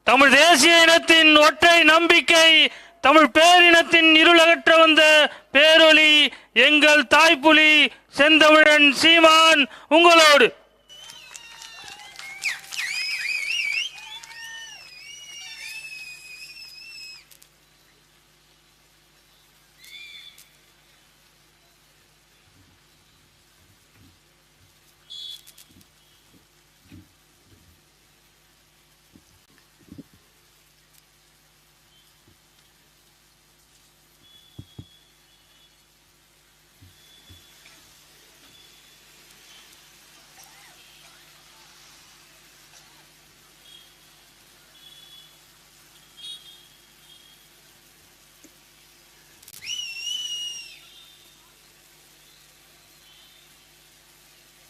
தமிழ் தேசிய இனத்தின் ஒற்றை நம்பிக்கை, தமிழ் பேரினத்தின் இருளகற்ற வந்த பேரொளி, எங்கள் தாய்ப்புலி செந்தமிழன் சீமான் உங்களோடு.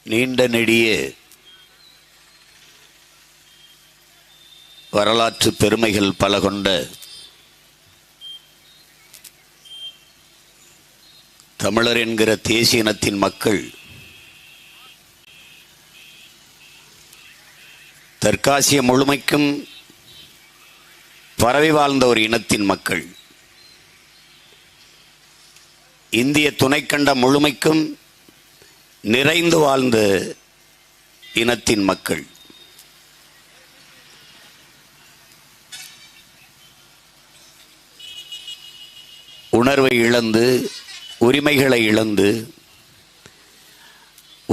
நீண்ட நெடிய வரலாற்று பெருமைகள் பல கொண்ட தமிழர் என்கிற தேசிய இனத்தின் மக்கள் தெற்காசிய முழுமைக்கும் பரவி வாழ்ந்த ஒரு இனத்தின் மக்கள், இந்திய துணைக்கண்டம் முழுமைக்கும் நிறைந்து வாழ்ந்த இனத்தின் மக்கள். உணர்வை இழந்து, உரிமைகளை இழந்து,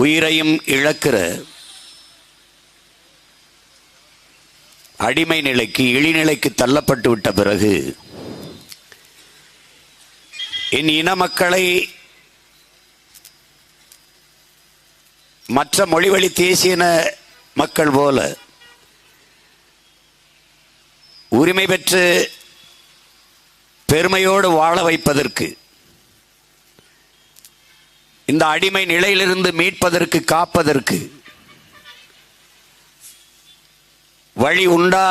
உயிரையும் இழக்கிற அடிமை நிலைக்கு, இழிநிலைக்கு தள்ளப்பட்டு விட்ட பிறகு என் இன மக்களை மற்ற மொழிவழி தேசிய மக்கள் போல உரிமை பெற்று பெருமையோடு வாழ வைப்பதற்கு, இந்த அடிமை நிலையிலிருந்து மீட்பதற்கு, காப்பதற்கு வழி உண்டா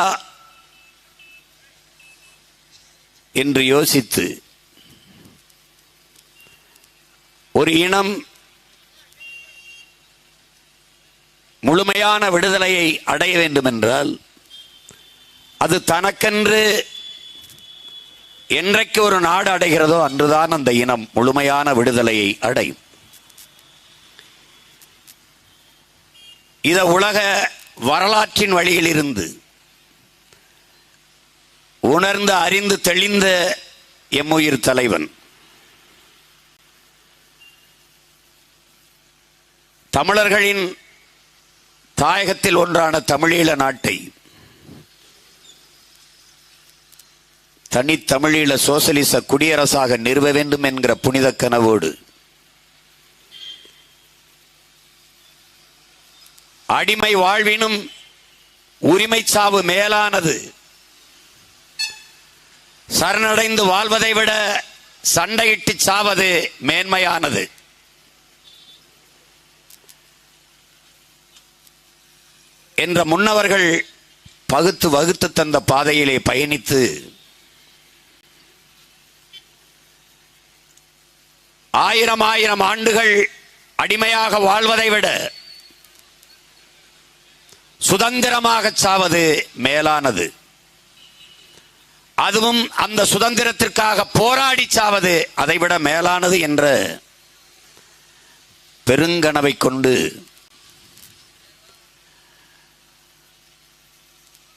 என்று யோசித்து ஒரு இனம் முழுமையான விடுதலையை அடைய வேண்டும் என்றால் அது தனக்கென்று என்றைக்கு ஒரு நாடு அடைகிறதோ அன்றுதான் அந்த இனம் முழுமையான விடுதலையை அடையும். இத உலக வரலாற்றின் வழியில் இருந்து உணர்ந்து அறிந்து தெளிந்த எம்முயிர் தலைவன் தமிழர்களின் தாயகத்தில் ஒன்றான தமிழீழ நாட்டை தனித்தமிழீழ சோசலிச குடியரசாக நிறுவ வேண்டும் என்கிற புனித கனவோடு அடிமை வாழ்வினும் உரிமை சாவு மேலானது, சரணடைந்து வாழ்வதை விட சண்டையிட்டு சாவது மேன்மையானது என்ற முன்னவர்கள் பகுத்து வகுத்து தந்த பாதையிலே பயணித்து ஆயிரம் ஆண்டுகள் அடிமையாக வாழ்வதை விட சுதந்திரமாக சாவது மேலானது, அதுவும் அந்த சுதந்திரத்திற்காக போராடி சாவது அதைவிட மேலானது என்ற பெருங்கனவை கொண்டு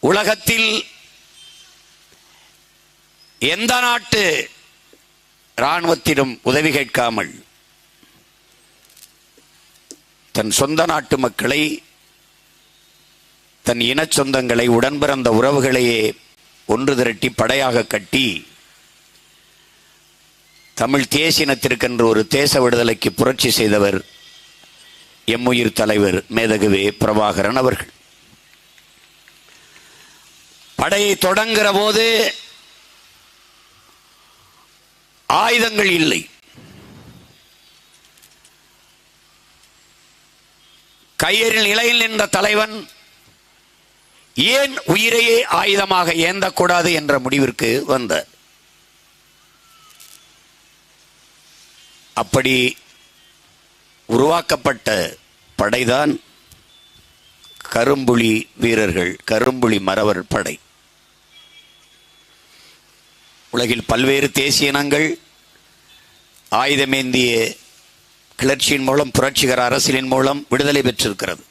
உலகத்தில் எந்த நாட்டு இராணுவத்திடம் உதவி கேட்காமல் தன் சொந்த நாட்டு மக்களை, தன் இன சொந்தங்களை, உடன் பிறந்த உறவுகளையே ஒன்று திரட்டி படையாக கட்டி தமிழ் தேசியத்திற்கென்று ஒரு தேச விடுதலைக்கு புரட்சி செய்தவர் எம்முயிர் தலைவர் மேதகுவே பிரபாகரன் அவர்கள். படையை தொடங்குகிற போது ஆயுதங்கள் இல்லை, கையெறில் நிலையில் நின்ற தலைவன் ஏன் உயிரையே ஆயுதமாக ஏந்தக்கூடாது என்ற முடிவிற்கு வந்தார். அப்படி உருவாக்கப்பட்ட படைதான் கரும்புலி வீரர்கள், கரும்புலி மறவர் படை. உலகில் பல்வேறு தேசிய இனங்கள் ஆயுதமேந்திய கிளர்ச்சியின் மூலம், புரட்சிகர அரசியலின் மூலம் விடுதலை பெற்றிருக்கிறது.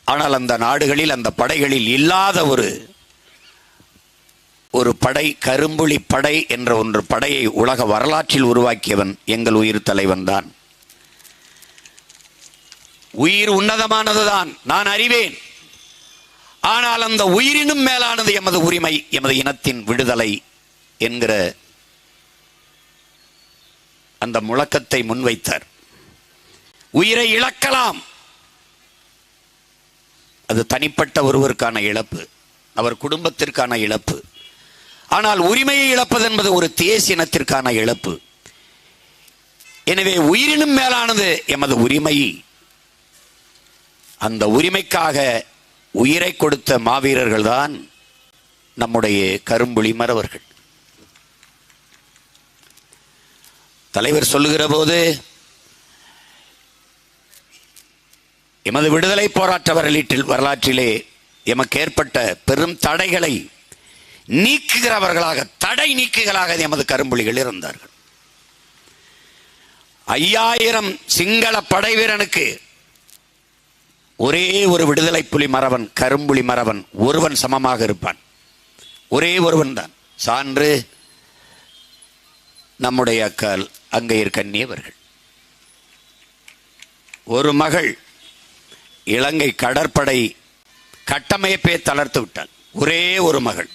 ஆனால் அந்த நாடுகளில், அந்த படைகளில் இல்லாத ஒரு படை, கரும்புலி படை என்ற ஒன்று படையை உலக வரலாற்றில் உருவாக்கியவன் எங்கள் உயிர் தலைவன் தான். உயிர் உன்னதமானதுதான், நான் அறிவேன். ஆனால் அந்த உயிரினும் மேலானது எமது உரிமை, எமது இனத்தின் விடுதலை என்கிற அந்த முழக்கத்தை முன்வைத்தார். உயிரை இழக்கலாம், அது தனிப்பட்ட ஒருவருக்கான இழப்பு, அவர் குடும்பத்திற்கான இழப்பு. ஆனால் உரிமையை இழப்பது என்பது ஒரு தேசிய இனத்திற்கான இழப்பு. எனவே உயிரினும் மேலானது எமது உரிமை. அந்த உரிமைக்காக உயிரை கொடுத்த மாவீரர்கள் தான் நம்முடைய கரும்புலி மறவர்கள். தலைவர் சொல்லுகிற போது எமது விடுதலை போராட்ட வரலாற்றிலே எமக்கு ஏற்பட்ட பெரும் தடைகளை நீக்குகிறவர்களாக, தடை நீக்குகளாக எமது கரும்புலிகள் இருந்தார்கள். 5000 சிங்கள படை வீரனுக்கு ஒரே ஒரு விடுதலை புலி மறவன், கரும்புலி மறவன் ஒருவன் சமமாக இருப்பான். ஒரே ஒருவன் தான். சான்று நம்முடைய அக்கால் அங்கையர் கண்ணியவர்கள். ஒரு மகள் இலங்கை கடற்படை கட்டமைப்பை தளர்த்து விட்டாள். ஒரே ஒரு மகள்,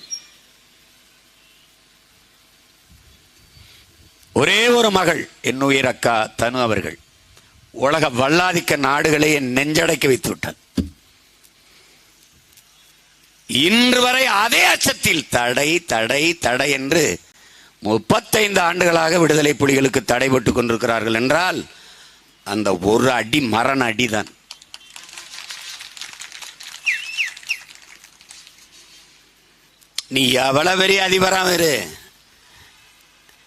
ஒரே ஒரு மகள், என்னுயிர் அக்கா தனு அவர்கள் உலக வல்லாதிக்க நாடுகளை நெஞ்சடைக்க வைத்து விட்டார். இன்று வரை அதே அச்சத்தில் தடை தடை தடை என்று 35 ஆண்டுகளாக விடுதலை புலிகளுக்கு தடைபட்டுக் கொண்டிருக்கிறார்கள் என்றால் அந்த ஒரு அடி மரண அடிதான். நீ எவ்வளவு பெரிய அதிபராக இரு,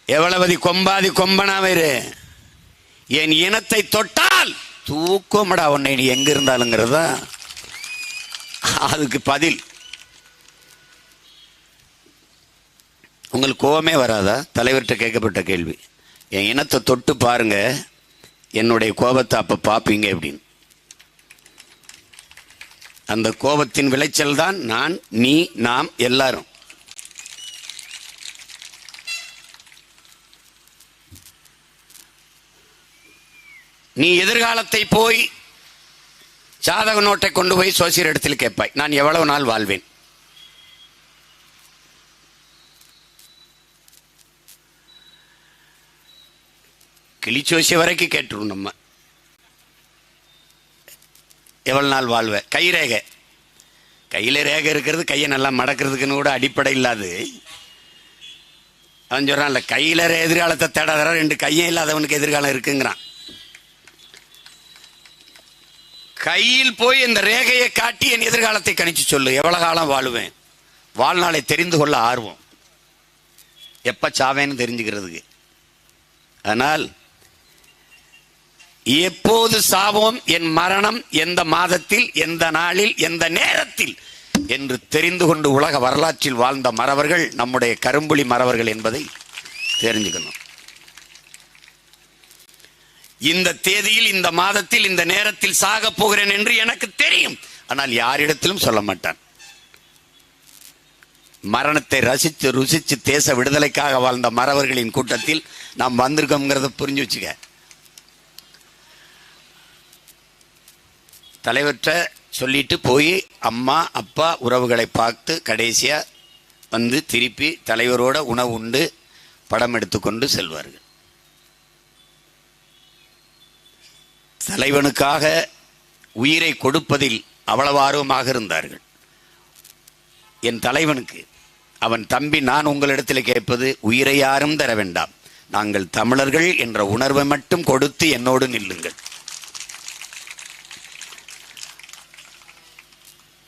எவ்வளவு கொம்பாதி கொம்பனாக இரு, என் இனத்தை தொட்டால் தூக்கமடா உன்னை, நீ எங்க இருந்தாலுங்கிறதா அதுக்கு பதில். உங்களுக்கு கோபமே வராதா? தலைவர்கிட்ட கேட்கப்பட்ட கேள்வி. என் இனத்தை தொட்டு பாருங்க, என்னுடைய கோபத்தை அப்ப பார்ப்பீங்க அப்படின்னு. அந்த கோபத்தின் விளைச்சல் தான் நான், நீ, நாம் எல்லாரும். நீ எதிர்காலத்தை போய் ஜாதக நோட்டை கொண்டு போய் சோசியர் இடத்தில் கேட்பாய், நான் எவ்வளவு நாள் வாழ்வேன். கிளிச்சோசிய வரைக்கும் கேட்டுருவோம் நம்ம, எவ்வளவு நாள் வாழ்வ. கை ரேகை, கையில ரேகை இருக்கிறது, கையை நல்லா மடக்கிறதுக்குன்னு கூட அடிப்படை இல்லாது. அவன் சொல்றான்ல, கையில எதிர்காலத்தை தேடாத, 2 கையும் இல்லாதவனுக்கு எதிர்காலம் இருக்குங்கிறான். கையில் போய் இந்த ரேகையை காட்டி என் எதிர்காலத்தை கணிச்சு சொல்லு, எவ்வளவு காலம் வாழுவேன். வாழ்நாளை தெரிந்து கொள்ள ஆர்வம், எப்ப சாவேன்னு தெரிஞ்சுக்கிறதுக்கு. ஆனால் எப்போது சாவோம், என் மரணம் எந்த மாதத்தில், எந்த நாளில், எந்த நேரத்தில் என்று தெரிந்து கொண்டு உலக வரலாற்றில் வாழ்ந்த மறவர்கள் நம்முடைய கரும்புலி மறவர்கள் என்பதை தெரிஞ்சுக்கணும். இந்த தேதியில், இந்த மாதத்தில், இந்த நேரத்தில் சாக போகிறேன் என்று எனக்கு தெரியும். ஆனால் யாரிடத்திலும் சொல்ல மாட்டான். மரணத்தை ரசித்து ருசித்து தேச விடுதலைக்காக வாழ்ந்த மறவர்களின் கூட்டத்தில் நாம் வந்திருக்கோம்ங்கிறத புரிஞ்சு வச்சுக்க. தலைவர்கிட்ட சொல்லிட்டு போய் அம்மா அப்பா உறவுகளை பார்த்து கடைசியா வந்து திருப்பி தலைவரோட உணவு உண்டு படம் எடுத்துக்கொண்டு செல்வார்கள். தலைவனுக்காக உயிரை கொடுப்பதில் அவ்வளவு ஆர்வமாக இருந்தார்கள். என் தலைவனுக்கு அவன் தம்பி, நான் உங்களிடத்தில் கேட்பது, உயிரை யாரும் தர வேண்டாம், நாங்கள் தமிழர்கள் என்ற உணர்வை மட்டும் கொடுத்து என்னோடு நில்லுங்கள்.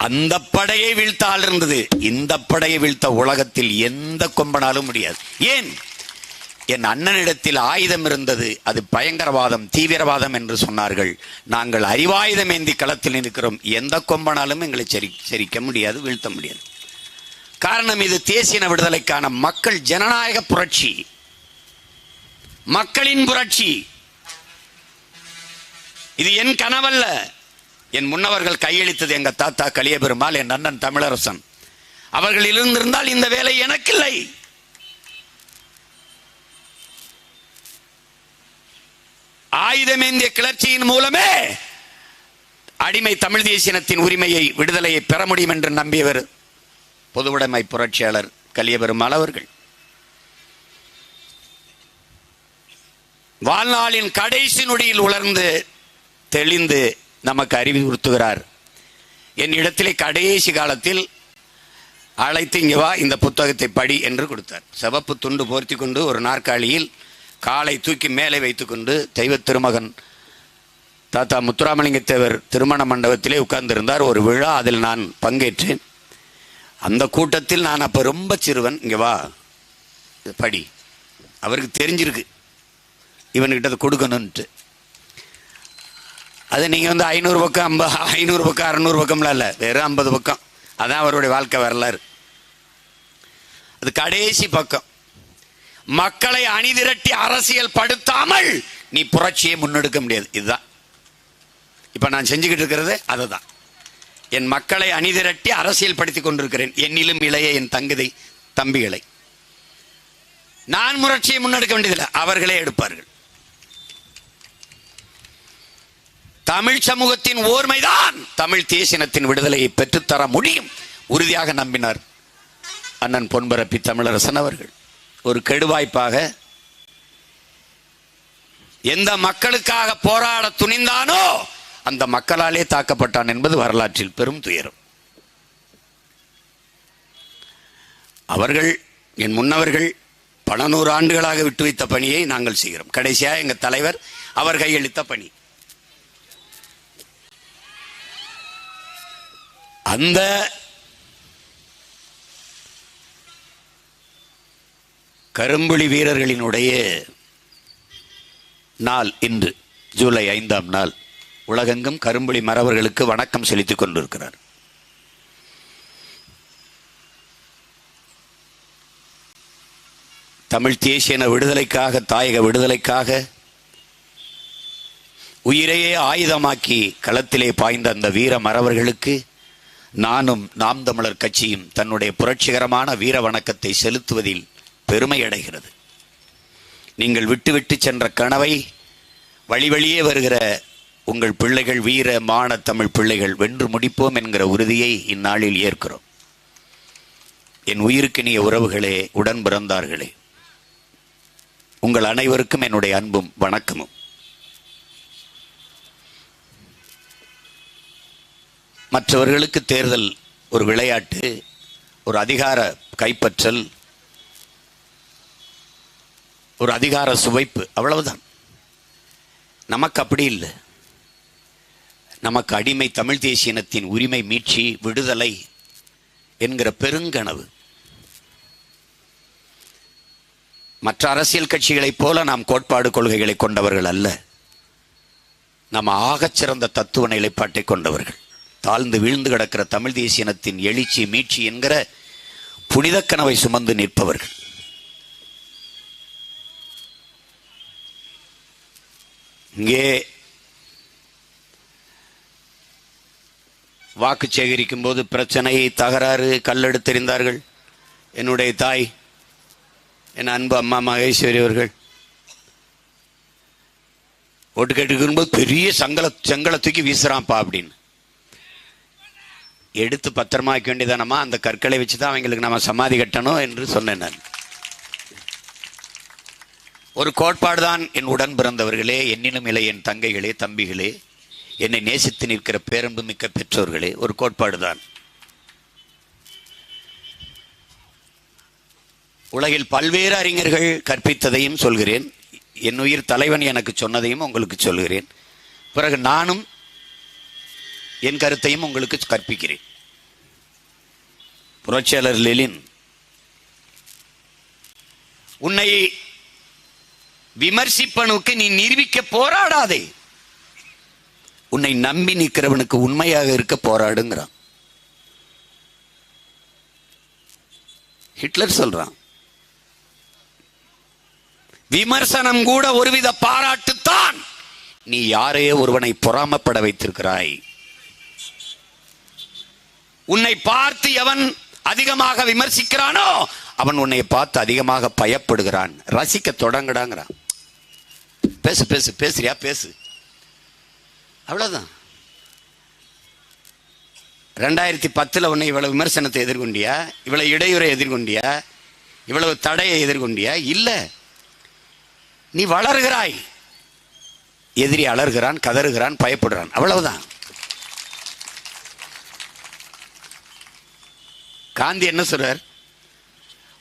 அந்த படையை வீழ்த்த ஆள் இருந்தது, இந்த படையை வீழ்த்த உலகத்தில் எந்த கொம்பனாலும் முடியாது. ஏன்? என் அண்ணனிடத்தில் ஆயுதம் இருந்தது, அது பயங்கரவாதம், தீவிரவாதம் என்று சொன்னார்கள். நாங்கள் அறிவாயுதம் ஏந்தி களத்தில் நிற்கிறோம், எந்த கொம்பனாலும் எங்களை செரிக்க முடியாது, வீழ்த்த முடியாது. காரணம், இது தேசிய விடுதலைக்கான மக்கள் ஜனநாயக புரட்சி, மக்களின் புரட்சி. இது என் கனவல்ல. என் முன்னவர்கள் கையளித்தது எங்க தாத்தா கலியபெருமாள், என் அண்ணன் தமிழரசன். அவர்கள் இருந்திருந்தால் இந்த வேலை எனக்கில்லை. ஆயுதமேந்திய கிளர்ச்சியின் மூலமே அடிமை தமிழ் தேசியத்தின் உரிமையை, விடுதலையை பெற முடியும் என்று நம்பியவர் பொதுவுடைமை புரட்சியாளர் கலியபெருமாள் அவர்கள். வாழ்நாளின் கடைசி நொடியில் உலர்ந்து தெளிந்து நமக்கு அறிவுறுத்துகிறார். என் இடத்திலே கடைசி காலத்தில் அழைத்து, இங்கே வா, இந்த புத்தகத்தை படி என்று கொடுத்தார். சிவப்பு துண்டு போர்த்தி கொண்டு ஒரு நாற்காலியில் காலை தூக்கி மேலே வைத்துக்கொண்டு தெய்வ திருமகன் தாத்தா முத்துராமலிங்க தேவர் திருமண மண்டபத்திலே உட்கார்ந்திருந்தார். ஒரு விழா, அதில் நான் பங்கேற்றேன். அந்த கூட்டத்தில் நான் அப்போ ரொம்ப சிறுவன். இங்கே வா, படி. அவருக்கு தெரிஞ்சிருக்கு இவன்கிட்ட அதை கொடுக்கணுன்ட்டு. அது நீங்கள் 500 பக்கம் 500 பக்கம் 600 பக்கம்லாம் இல்லை, வெறும் 50 பக்கம். அதான் அவருடைய வாழ்க்கை வரலாறு. அது கடைசி பக்கம். மக்களை அணிதிரட்டி அரசியல் படுத்தாமல் நீ புரட்சியை முன்னெடுக்க முடியாது. இதுதான் இப்ப நான் செஞ்சுக்கிட்டு இருக்கிறது. அதுதான், என் மக்களை அணிதிரட்டி அரசியல் படுத்திக் கொண்டிருக்கிறேன். என்னிலும் இளைய என் தம்பிகளை நான் புரட்சியை முன்னெடுக்க வேண்டியதில்லை, அவர்களே எடுப்பார்கள். தமிழ் சமூகத்தின் ஓர்மைதான் தமிழ் தேசியத்தின் விடுதலையை பெற்றுத்தர முடியும் உறுதியாக நம்பினார் அண்ணன் பொன்பரப்பி தமிழரசன் அவர்கள். ஒரு கெடுவாய்ப்பாக எந்த மக்களுக்காக போராட துணிந்தானோ அந்த மக்களாலே தாக்கப்பட்டான் என்பது வரலாற்றில் பெரும் துயரம். அவர்கள், என் முன்னவர்கள் பல 100 ஆண்டுகளாக விட்டு வைத்த பணியை நாங்கள் செய்கிறோம். கடைசியாக எங்கள் தலைவர் அவர் கையளித்த பணி. அந்த கரும்புலி வீரர்களினுடைய நாள் இன்று ஜூலை 5ஆம் நாள். உலகெங்கும் கரும்புலி மறவர்களுக்கு வணக்கம் செலுத்திக் கொண்டிருக்கிறார். தமிழ் தேசிய விடுதலைக்காக, தாயக விடுதலைக்காக உயிரையே ஆயுதமாக்கி களத்திலே பாய்ந்த அந்த வீர மறவர்களுக்கு நானும் நாம் தமிழர் கட்சியும் தன்னுடைய புரட்சிகரமான வீர வணக்கத்தை செலுத்துவதில் பெருமை அடைகிறது. நீங்கள் விட்டு சென்ற கனவை வழி வழியே வருகிற உங்கள் பிள்ளைகள், வீர மான தமிழ் பிள்ளைகள் வென்று முடிப்போம் என்கிற உறுதியை இந்நாளில் ஏற்கிறோம். என் உயிருக்கினிய உறவுகளே, உடன் பிறந்தார்களே, உங்கள் அனைவருக்கும் என்னுடைய அன்பும் வணக்கமும். மற்றவர்களுக்கு தேர்தல் ஒரு விளையாட்டு, ஒரு அதிகார கைப்பற்றல், ஒரு அதிகார சுவைப்பு, அவ்வளவுதான். நமக்கு அப்படி இல்லை. நமக்கு அடிமை தமிழ் தேசியத்தின் உரிமை மீட்சி, விடுதலை என்கிற பெருங்கனவு. மற்ற அரசியல் கட்சிகளைப் போல நாம் கோட்பாடு கொள்கைகளை கொண்டவர்கள் அல்ல. நாம் ஆகச்சிறந்த தத்துவ நிலைப்பாட்டை கொண்டவர்கள். தாழ்ந்து வீழ்ந்து கிடக்கிற தமிழ் தேசியத்தின் எழுச்சி, மீட்சி என்கிற புனித கனவை சுமந்து நிற்பவர்கள். இங்கே வாக்கு சேகரிக்கும் போது பிரச்சனை, தகராறு, கல்லெடுத்தெறிந்தார்கள். என்னுடைய தாய், என் அன்பு அம்மா மகேஸ்வரி அவர்கள் ஓட்டு கேட்டுக்கும்போது பெரிய செங்கலை தூக்கி வீசுறான்ப்பா அப்படின்னு. எடுத்து பத்திரமாக்க வேண்டியதானம்மா, அந்த கற்களை வச்சுதான் அவங்களுக்கு நம்ம சமாதி கட்டணும் என்று சொன்னேன் நான். ஒரு கோட்பாடுதான் என் உடன் பிறந்தவர்களே, என்னினும் இலை என் தங்கைகளே, தம்பிகளே, என்னை நேசித்து நிற்கிற பேரன்பு மிக்க பெற்றோர்களே, ஒரு கோட்பாடுதான். உலகில் பல்வேறு அறிஞர்கள் கற்பித்ததையும் சொல்கிறேன், என் உயிர் தலைவன் எனக்கு சொன்னதையும் உங்களுக்கு சொல்கிறேன். பிறகு நானும் என் கருத்தையும் உங்களுக்கு கற்பிக்கிறேன். புரட்சியாளர் லெனின், உன்னை விமர்சிப்பனுக்கு நீ நிரூபிக்க போராடாதே, உன்னை நம்பி நிற்கிறவனுக்கு உண்மையாக இருக்க போராடுங்கிறான். ஹிட்லர் சொல்றான். விமர்சனம் கூட ஒருவித பாராட்டுத்தான். நீ யாரையோ ஒருவனை பொறாமப்பட வைத்திருக்கிறாய். உன்னை பார்த்து எவன் அதிகமாக விமர்சிக்கிறானோ அவன் உன்னை பார்த்து அதிகமாக பயப்படுகிறான். ரசிக்க தொடங்குடாங்கிறான். பேசு பேசு பேசுறியா பேசு, அவ்வளவுதான். 2010 உன்னை இவ்வளவு விமர்சனத்தை எதிர்கொண்டியா? இவ்வளவு இடையூறை எதிர்கொண்டியா? இவ்வளவு தடையை எதிர்கொண்டியா? இல்ல, நீ வளர்கிறாய். எதிரி அலறுகிறான், கதறுகிறான், பயப்படுறான், அவ்வளவுதான். காந்தி என்ன சொல்றார்?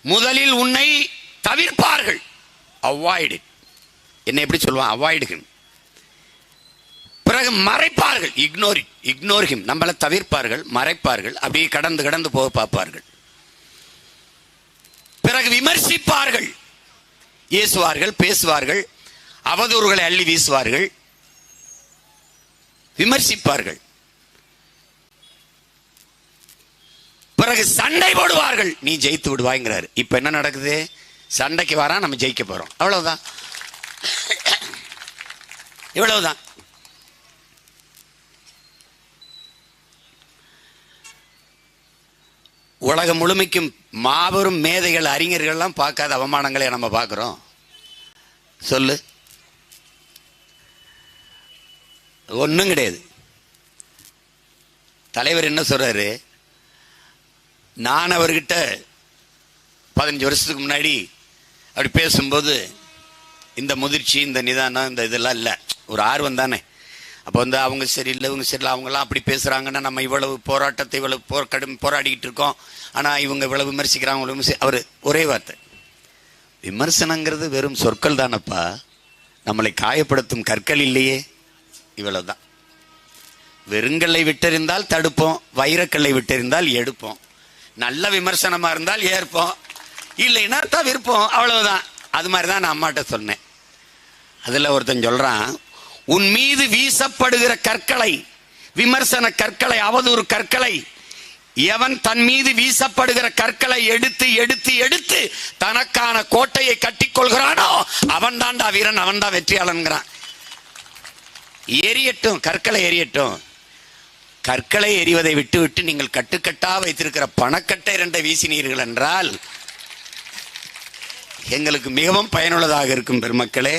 முதலில் உன்னை தவிர்ப்பார்கள், அவாய்டு. என்ன எப்படி சொல்லுவான்? Avoid him. பிறகு மறைப்பார்கள், இக்னோர் ஹிம். நம்மளை தவிர்ப்பார்கள், மறைப்பார்கள், அப்படியே கடந்து கடந்து போக பார்ப்பார்கள். பிறகு விமர்சிப்பார்கள், ஏசுவார்கள், பேசுவார்கள், அவதூறுகளை அள்ளி வீசுவார்கள், விமர்சிப்பார்கள். பிறகு சண்டை போடுவார்கள், நீ ஜெயித்து விடுவாய்ங்கிறாரு. இப்ப என்ன நடக்குது? சண்டைக்கு வரா, நம்ம ஜெயிக்க போறோம், அவ்வளவுதான். இவ்வளவுதான். உலகம் முழுமைக்கும் மாபெரும் மேதைகள், அறிஞர்கள்லாம் பார்க்காத அவமானங்களை நம்ம பார்க்கிறோம். சொல்லு, ஒன்றும் கிடையாது. தலைவர் என்ன சொல்றாரு? நான் அவர்கிட்ட 15 வருஷத்துக்கு முன்னாடி அப்படி பேசும்போது இந்த முதிர்ச்சி, இந்த நிதானம், இந்த இதெல்லாம் இல்லை, ஒரு ஆர்வம் தானே. அப்போ வந்து அவங்க சரியில்லை, இவங்க சரியில்லை, அவங்கெல்லாம் அப்படி பேசுகிறாங்கன்னா நம்ம இவ்வளவு போராட்டத்தை இவ்வளவு போராடிக்கிட்டு இருக்கோம், ஆனால் இவங்க இவ்வளவு விமர்சிக்கிறாங்க. அவர் ஒரே வார்த்தை, விமர்சனங்கிறது வெறும் சொற்கள் தானப்பா, நம்மளை காயப்படுத்தும் கற்கள் இல்லையே, இவ்வளவுதான். வெறுங்கல்லை விட்டறிந்தால் தடுப்போம், வைரக்கல்லை விட்டறிந்தால் எடுப்போம். நல்ல விமர்சனமா இருந்தால் ஏற்போம், இல்லைன்னா தவிர்ப்போம், அவ்வளவுதான். அது மாதிரிதான் நான் அம்மாட்ட சொன்னேன். அதுல ஒருத்தன் சொல்றான், உன் மீது வீசப்படுகிற கற்களை, விமர்சன கற்களை, அவதூறு கற்களை, எவன் தன் மீது வீசப்படுகிற கற்களை எடுத்து எடுத்து எடுத்து தனக்கான கோட்டையை கட்டிக்கொள்கிறானோ அவன் தான்டா வீரன், அவன் தான் வெற்றியாளன்கிறான். எரியட்டும், கற்களை எரியட்டும். கற்களை எறிவதை விட்டு விட்டு நீங்கள் கட்டுக்கட்டா வைத்திருக்கிற பணக்கட்டை 2 வீசினீர்கள் என்றால் எங்களுக்கு மிகவும் பயனுள்ளதாக இருக்கும். பெருமக்களே,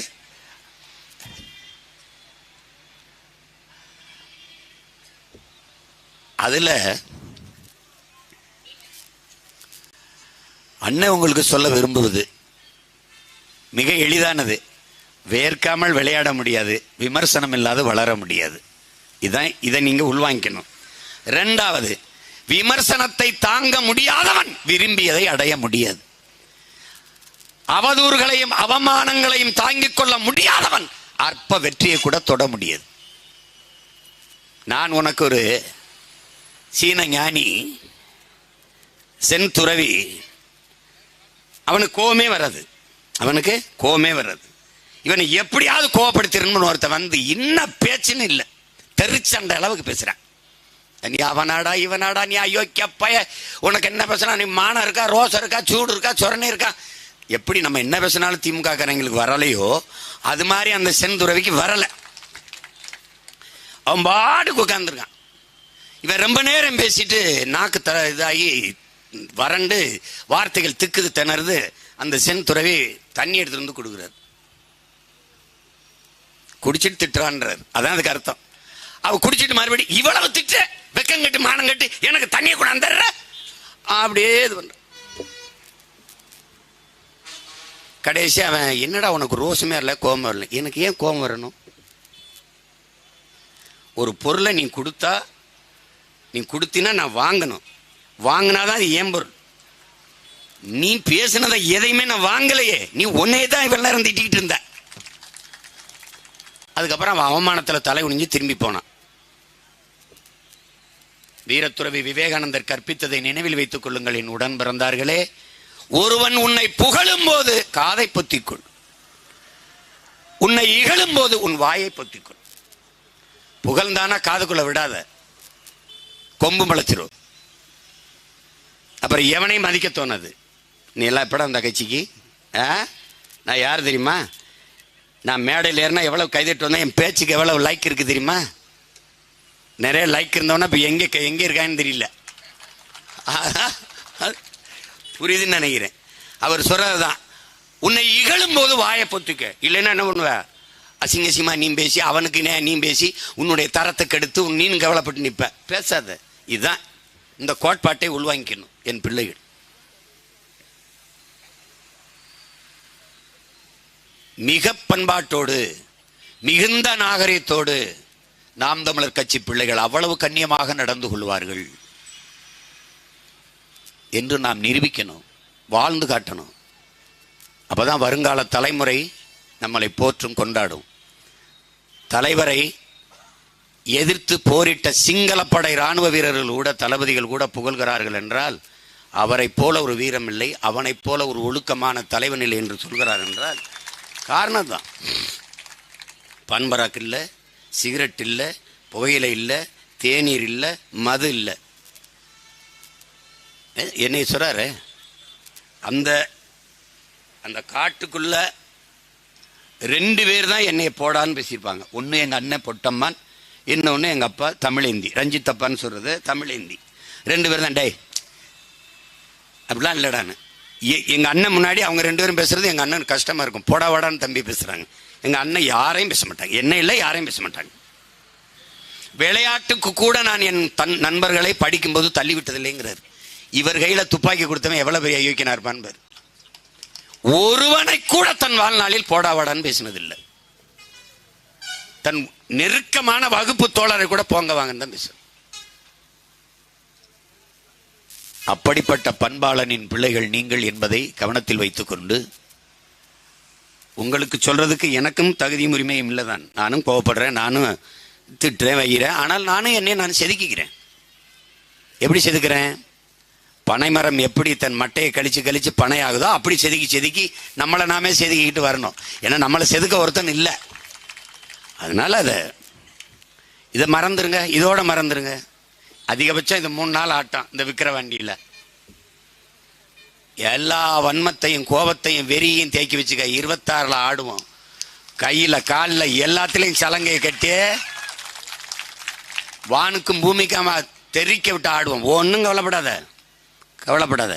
அதுல அண்ணன் உங்களுக்கு சொல்ல விரும்புவது மிக எளிதானது. வேர்க்காமல் விளையாட முடியாது, விமர்சனம் இல்லாத வளர முடியாது. இதான், இதை நீங்க உள்வாங்கிக்கணும். 2வது, விமர்சனத்தை தாங்க முடியாதவன் விரும்பியதை அடைய முடியாது. அவதூறுகளையும் அவமானங்களையும் தாங்கிக் கொள்ள முடியாதவன் அற்ப வெற்றியை கூட தொட முடியாது. நான் உனக்கு ஒரு சீன ஞானி, சென் துறவி, அவனுக்கு கோவமே வராது, அவனுக்கு கோவமே வராது. இவனை எப்படியாவது கோவப்படுத்திடணும்னு ஒருத்த வந்து என்ன பேச்சுன்னு இல்லை, தெரிச்சண்ட அளவுக்கு பேசுறான். நீ அவனாடா இவனாடா, நீ அயோக்கிய பய, உனக்கு என்ன பேசுனா, நீ மானம் இருக்கா, ரோசம் இருக்கா, சூடு இருக்கா, சொரணை இருக்கா. எப்படி நம்ம என்ன பேசினாலும் திமுக காரங்களுக்கு வரலையோ அது மாதிரி அந்த செந்துறவிக்கு வரல. அவன் பாட்டுக்கு உட்கார்ந்துருக்கான். இவன் ரொம்ப நேரம் பேசிட்டு நாக்கு இதாகி வறண்டு வார்த்தைகள் திக்குது திணறுது. அந்த செந்துறவி தண்ணி எடுத்துட்டு வந்து கொடுக்குறாரு. குடிச்சிட்டு திட்டுறான்றார், அதான் அதுக்கு அர்த்தம். அவ குடிச்சிட்டு மறுபடி இவ்வளவு திட்ட, வெக்கம் கட்டு மானம் கட்டு, எனக்கு தண்ணியை கூட அந்த அப்படியே இது பண்ற. கடைசி அவன், என்னடா உனக்கு ரோசமே வரல, கோபம் வரல. எனக்கு ஏன் கோபம் வரணும்? ஒரு பொருளை நீ கொடுத்தா, நீ கொடுத்தினா நான் வாங்கணும், வாங்கினாதான் அது ஏன் பொருள். நீ பேசினதை எதையுமே நான் வாங்கலையே, நீ ஒன்னே தான் இவ்வளவு நேரம் திட்டிக்கிட்டு இருந்த. அதுக்கப்புறம் அவன் அவமானத்தில் தலை குனிஞ்சு திரும்பி போனான். வீரத்துறவி விவேகானந்தர் கற்பித்ததை நினைவில் வைத்துக் கொள்ளுங்கள் என் உடன் பிறந்தார்களே. ஒருவன் உன்னை புகழும் போது காதை பொத்திக்கொள், உன்னை இகழும் போது உன் வாயை பொத்திக்கொள். புகழ்ந்தானா காதுக்குள்ள விடாத, கொம்பு முளைச்சிரும். அப்புறம் எவனையும் மதிக்க தோணாது. நீ எல்லாம் எப்படா அந்த கட்சிக்கு? நான் யார் தெரியுமா? நான் மேடையில் ஏறினா எவ்வளவு கைதட்டு வந்தேன், என் பேச்சுக்கு எவ்வளவு லைக் இருக்குது தெரியுமா? நிறைய லைக் இருந்தவனா இப்போ எங்கே இருக்கான்னு தெரியல. புரியுதுன்னு நினைக்கிறேன். அவர் சொல்றதுதான், உன்னை இகழும் போது வாயை பொத்துக்க, இல்லைன்னா என்ன பண்ணுவ? அசிங்கசியமா நீ பேசி, அவனுக்கு நீ பேசி உன்னுடைய தரத்தை கெடுத்து நீனும் கவலைப்பட்டு நிற்ப. பேசாத. இதுதான் இந்த கோட்பாட்டை உள்வாங்கிக்கணும் என் பிள்ளைகள். மிக பண்பாட்டோடு மிகுந்த நாகரிகத்தோடு நாம் தமிழர் கட்சி பிள்ளைகள் அவ்வளவு கண்ணியமாக நடந்து கொள்வார்கள் என்று நாம் நிரூபிக்கணும், வாழ்ந்து காட்டணும். அப்பதான் வருங்கால தலைமுறை நம்மளை போற்றும் கொண்டாடும். தலைவரை எதிர்த்து போரிட்ட சிங்களப்படை இராணுவ வீரர்கள் கூட, தளபதிகள் கூட புகழ்கிறார்கள் என்றால் அவரை போல ஒரு வீரம் இல்லை, அவனைப் போல ஒரு ஒழுக்கமான தலைவன் இல்லை என்று சொல்கிறார் என்றால் காரணம் தான். பன்பராக்கு இல்லை, சிகரெட் இல்லை, புகையிலை இல்லை, தேநீர் இல்லை, மது இல்லை. என்னை சொல்றாரு, அந்த அந்த காட்டுக்குள்ள 2 பேர் தான் என்னை போடான்னு பேசியிருப்பாங்க. ஒன்று எங்கள் அண்ணன் பொட்டம்மான், இன்னொன்று எங்கள் அப்பா தமிழேந்தி, ரஞ்சித் அப்பான்னு சொல்றது தமிழேந்தி. 2 பேர் தான். டே அப்படிலாம் இல்லைடான்னு. எங்கள் அண்ணன் முன்னாடி அவங்க 2 பேரும் பேசுறது எங்கள் அண்ணன் கஷ்டமாக இருக்கும். போடா வாடான்னு தம்பி பேசுகிறாங்க. எங்கள் அண்ணன் யாரையும் பேச மாட்டாங்க, என்ன இல்லை யாரையும் பேச மாட்டாங்க. விளையாட்டுக்கு கூட நான் என் நண்பர்களை படிக்கும்போது தள்ளிவிட்டதில்லைங்கிறார். இவர் கையில் துப்பாக்கி கொடுத்தவன் எவ்வளோ பெரிய யோக்கியனா இருப்பான் பாரு. ஒருவனை கூட தன் வாழ்நாளில் போடா வாடான்னு பேசினதில்லை. தன் நெருக்கமான வகுப்பு தோழரை கூட போங்க வாங்கன்னு தான் பேசுறேன். அப்படிப்பட்ட பண்பாளனின் பிள்ளைகள் நீங்கள் என்பதை கவனத்தில் வைத்துக்கொண்டு, உங்களுக்கு சொல்றதுக்கு எனக்கும் தகுதியும் உரிமையும் இல்லைதான். நானும் கோவப்படுறேன், நானும் திட்டுறேன், வைக்கிறேன். ஆனால் நானும் என்னை நான் செதுக்கிக்கிறேன். எப்படி செதுக்கிறேன்? பனைமரம் எப்படி தன் மட்டையை கழிச்சு கழிச்சு பனை ஆகுதோ அப்படி செதுக்கி செதுக்கி நம்மளை நாமே செதுக்கிக்கிட்டு வரணும். ஏன்னா நம்மளை செதுக்க ஒருத்தன் இல்லை. அதனால இதை மறந்துருங்க, இதோட மறந்துருங்க. அதிகபட்சம் இது 3 நாள் ஆட்டம் இந்த விக்கிர வண்டியில். எல்லா வன்மத்தையும் கோபத்தையும் வெறியையும் தேக்கி வச்சுக்க. 26ல் ஆடுவோம். கையில் காலில் எல்லாத்துலேயும் சலங்கையை கட்டி வானுக்கும் பூமிக்காம தெரிக்க விட்டு ஆடுவோம். ஒன்றும் கவலைப்படாத.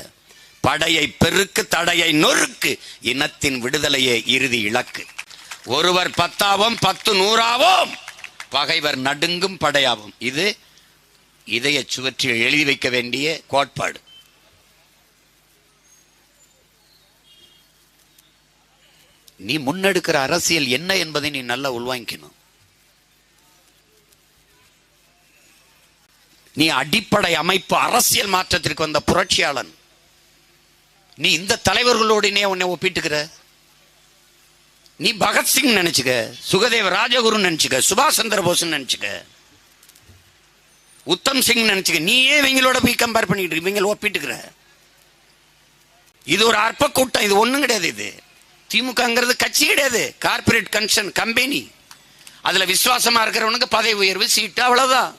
படையை பெருக்கு, தடையை நொறுக்கு, இனத்தின் விடுதலையே இறுதி இலக்கு. ஒருவர் 10ஆவோம், 10 100ஆவோம், பகைவர் நடுங்கும் படையாவோம். இது இதய சுவற்றில் எழுதி வைக்க வேண்டிய கோட்பாடு. நீ முன்னெடுக்கிற அரசியல் என்ன என்பதை நீ நல்லா உள்வாங்கிக்கணும். நீ அடிப்படை அமைப்பு அரசியல் மாற்றத்திற்கு வந்த புரட்சியாளன். நீ இந்த தலைவர்களோடு உன்னை ஒப்பிட்டுக்கிற. நீ பகத்சிங் நினைச்சுக்க, சுகதேவ ராஜகுரு நினைச்சுக்க, சுபாஷ் சந்திர போஸ் நினைச்சுக்க, உத்தம் சிங் நினைச்சுக்க. நீயே இவங்களோட போய் கம்பேர் பண்ணிட்டு இவங்க ஒப்பிட்டுக்கிற. இது ஒரு அற்ப கூட்டம். இது ஒண்ணும் கிடையாது. இது திமுகங்கிறது கட்சி கிடையாது, கார்பரேட் கன்சர்ன் கம்பெனி. அதுல விசுவாசமா இருக்கிறவனுக்கு பதவி உயர்வு, சீட்டு, அவ்வளவுதான்.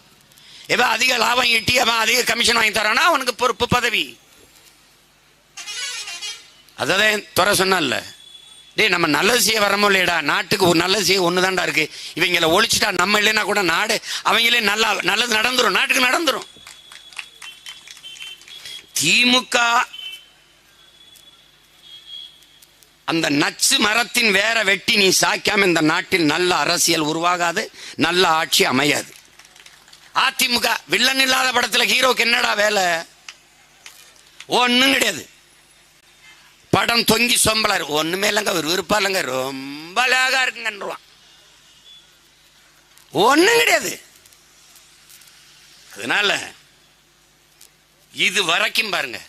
எவன் அதிக லாபம் ஈட்டி அவன் அதிக கமிஷன் வாங்கி தரானா அவனுக்கு பொறுப்பு, பதவி. அதான் துறை சொன்னான்ல, டே நம்ம நல்லது செய்ய வரமோ இல்லையடா, நாட்டுக்கு ஒரு நல்லது செய்ய ஒண்ணுதான்டா இருக்கு. இவங்களை ஒழிச்சுட்டா நம்ம இல்லைன்னா கூட நாடு அவங்களே நல்லது நடந்துரும், நாட்டுக்கு நடந்துரும். திமுக அந்த நச்சு மரத்தின் வேற வெட்டி நீ சாய்க்காம இந்த நாட்டில் நல்ல அரசியல் உருவாகாது, நல்ல ஆட்சி அமையாது. அதிமுக வில்லன் இல்லாத படத்துல ஹீரோக்கு என்னடா வேலை? ஒன்னும் கிடையாது. படம் தொங்கி சொம்பலாரு ஒண்ணுமே இல்லைங்க, ஒரு விருப்பம் இல்லைங்க, ரொம்ப அழகா இருக்குங்கன்றான். ஒன்னும் கிடையாது. அதனால இது வரைக்கும் பாருங்க,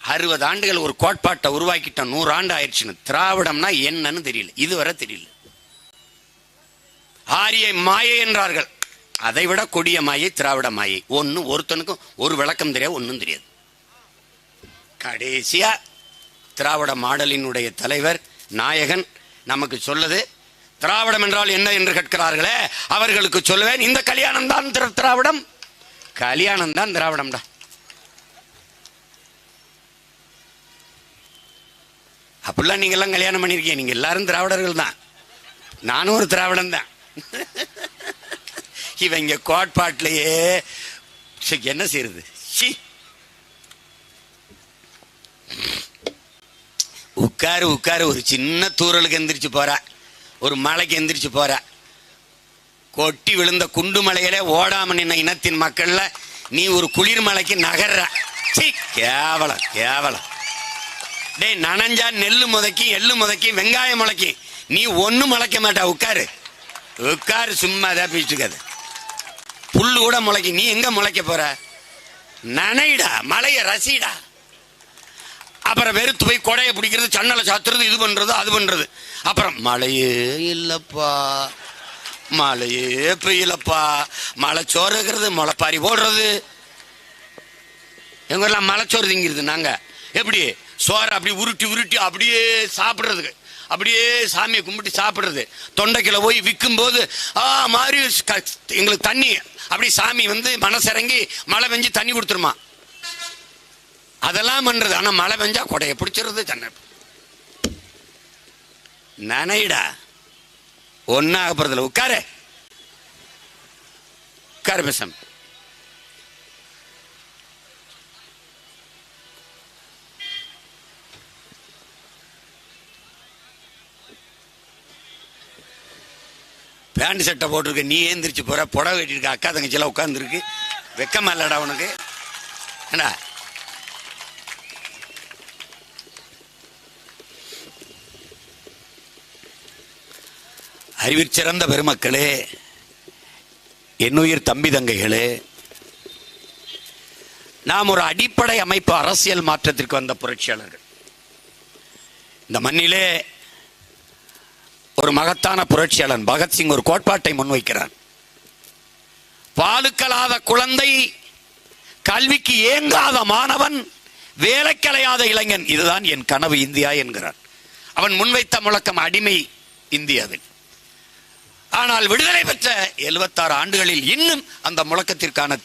60 ஆண்டுகள் ஒரு கோட்பாட்டை உருவாக்கிட்டோம். 100 ஆண்டு ஆயிடுச்சுன்னு. திராவிடம்னா என்னன்னு தெரியல, இதுவரை தெரியல. ஆரிய மாயை என்றார்கள், அதை விட கொடிய மாயை திராவிட மாயை. ஒருத்தனுக்கும் ஒரு விளக்கம் தெரியாது, ஒன்னும் தெரியாது. கடைசியா திராவிட மாடலினுடைய தலைவர் நாயகன் நமக்கு சொல்லுது, திராவிடம் என்றால் என்ன என்று கேட்கிறார்களே அவர்களுக்கு சொல்லுவேன், இந்த கல்யாணம் தான் திராவிடம், கல்யாணம் தான் திராவிடம்டா. அப்படிலாம் நீங்க எல்லாம் கல்யாணம் பண்ணியிருக்கீங்க. நீங்க எல்லாரும் திராவிடர்கள் தான், நானும் ஒரு திராவிடன் தான். இவங்க கோட்பாட்டிலேயே என்ன செய்யறது? உட்காரு உட்காரு, ஒரு சின்ன தூரலுக்கு எந்திரிச்சு போற, ஒரு மலைக்கு எந்திரிச்சு போற, கொட்டி விழுந்த குண்டு மலையில ஓடாம நின்ன இனத்தின் மக்கள்ல நீ ஒரு குளிர் மலைக்கு நகர்ற. கேவலம் கேவலம். டேய், நனஞ்சா நெல்லு முதைக்கி எள்ளு முதைக்கி வெங்காயம் முளைக்கி, நீ ஒன்னும் முளைக்க மாட்டா. உட்காரு உட்காரு, சும்மா தான் பேசிட்டு. புல்லு கூட முளைக்கி, நீ எங்க முளைக்க போற? நனைடா, மலைய ரசிடா. அப்புறம் வெறுத்து போய் கொடையை பிடிக்கிறது, சன்னலை சாத்துறது, இது பண்றது அது பண்றது. அப்புறம் மழையே இல்லப்பா, மழையே பெய்யலப்பா, மழை சோறு இருக்கிறது, முளைப்பாரி போடுறது. எங்க எல்லாம் மலைச்சோறு திங்கிறது. நாங்க எப்படி சோறு அப்படி உருட்டி உருட்டி அப்படியே சாப்பிடுறதுக்கு, அப்படியே சாமியை கும்பிட்டு சாப்பிடுறது. தொண்டைக்குள்ள போய் விற்கும் போது மாதிரி எங்களுக்கு தண்ணி அப்படி சாமி வந்து மனசிறங்கி மழை பெஞ்சு தண்ணி கொடுத்துருமா. அதெல்லாம் பண்றது. ஆனா மழை பெஞ்சா கொடையை பிடிச்சிருது, தன்னை நனைடா, ஒன்னாக போறதுல. உட்காரு உட்காரு பேசம். பேண்ட் சட்டை போட்டிருக்க, நீ ஏந்திரிச்சு போற, புடவை கட்டிருக்க, அக்கா தங்கச்சியெல்லாம் உட்காந்துருக்கு. வெக்கமா இல்லடா உனக்கு? என்ன அறிவிற்சிறந்த பெருமக்களே, என்னுயிர் தம்பி தங்கைகளே, நாம் ஒரு அடிப்படை அமைப்பு அரசியல் மாற்றத்திற்கு வந்த புரட்சியாளர்கள். இந்த மண்ணிலே ஒரு மகத்தான புரட்சியாளன் பகத்சிங் ஒரு கோட்பாட்டை முன்வைக்கிறான். பாலுக்கலாத குழந்தை, கல்விக்கு ஏங்காத மாணவன், வேலைக்கலையாத இளைஞன், இதுதான் என் கனவு இந்தியா என்கிறான். அவன் முன்வைத்த முழக்கம் அடிமை இந்தியாவில். ஆனால் விடுதலை பெற்ற 76 ஆண்டுகளில் இன்னும் அந்த முழக்கத்திற்கான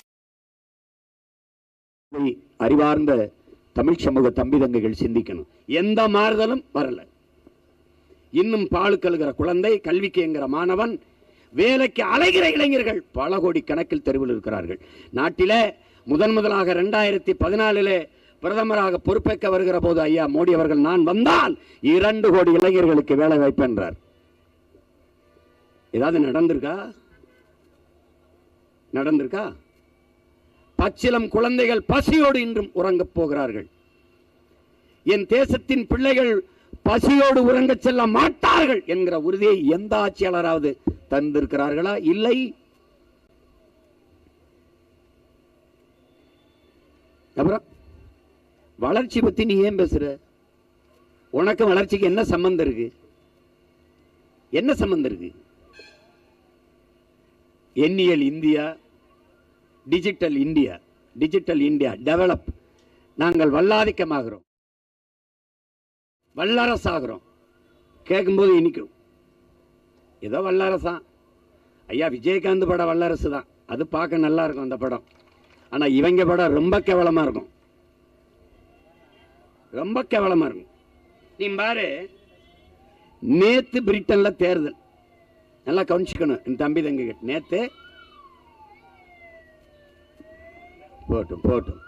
அறிவார்ந்த தமிழ் சமூக தம்பி தங்கைகள் சிந்திக்கணும். எந்த மாறுதலும் வரல. இன்னும் பாலுக்கழுகிற குழந்தை, கல்விக்கு என்கிற மாணவன், வேலைக்கு அலைகிற இளைஞர்கள் பல கோடி கணக்கில் தெருவில் இருக்கிறார்கள். நாட்டிலே முதலாக 2014 பிரதமராக பொறுப்பேற்க வருகிற போது ஐயா மோடி அவர்கள், நான் வந்தால் 2 கோடி இளைஞர்களுக்கு வேலை வாய்ப்பு என்றார். ஏதாவது நடந்திருக்கா? பச்சிலம் குழந்தைகள் பசியோடு இன்றும் உறங்கப் போகிறார்கள். என் தேசத்தின் பிள்ளைகள் பசியோடு உறங்க செல்ல மாட்டார்கள் என்கிற உறுதியை எந்த ஆட்சியாளராவது தந்திருக்கிறார்களா? இல்லை. அப்புறம் வளர்ச்சி பத்தி நீ ஏன் பேசுற? உனக்கு வளர்ச்சிக்கு என்ன சம்பந்தம் இருக்கு? என்ன சம்பந்தம் இருக்கு? எண்ணியல் இந்தியா, டிஜிட்டல் இந்தியா டெவலப். நாங்கள் வல்லாதிக்கமாகிறோம், வல்லரசாகிறோம். கேட்கும்போது இனிக்கும், ஏதோ வல்லரசா. ஐயா விஜயகாந்த் படம் வல்லரசு தான், அது பார்க்க நல்லா இருக்கும் அந்த படம். ஆனா இவங்க படம் ரொம்ப கேவலமா இருக்கும், ரொம்ப கேவலமா இருக்கும். நீ பாரு, நேத்து பிரிட்டன்ல தேர்தல், நல்லா கவனிச்சுக்கணும் என் தம்பி தங்கைகள். நேத்து போட்டும்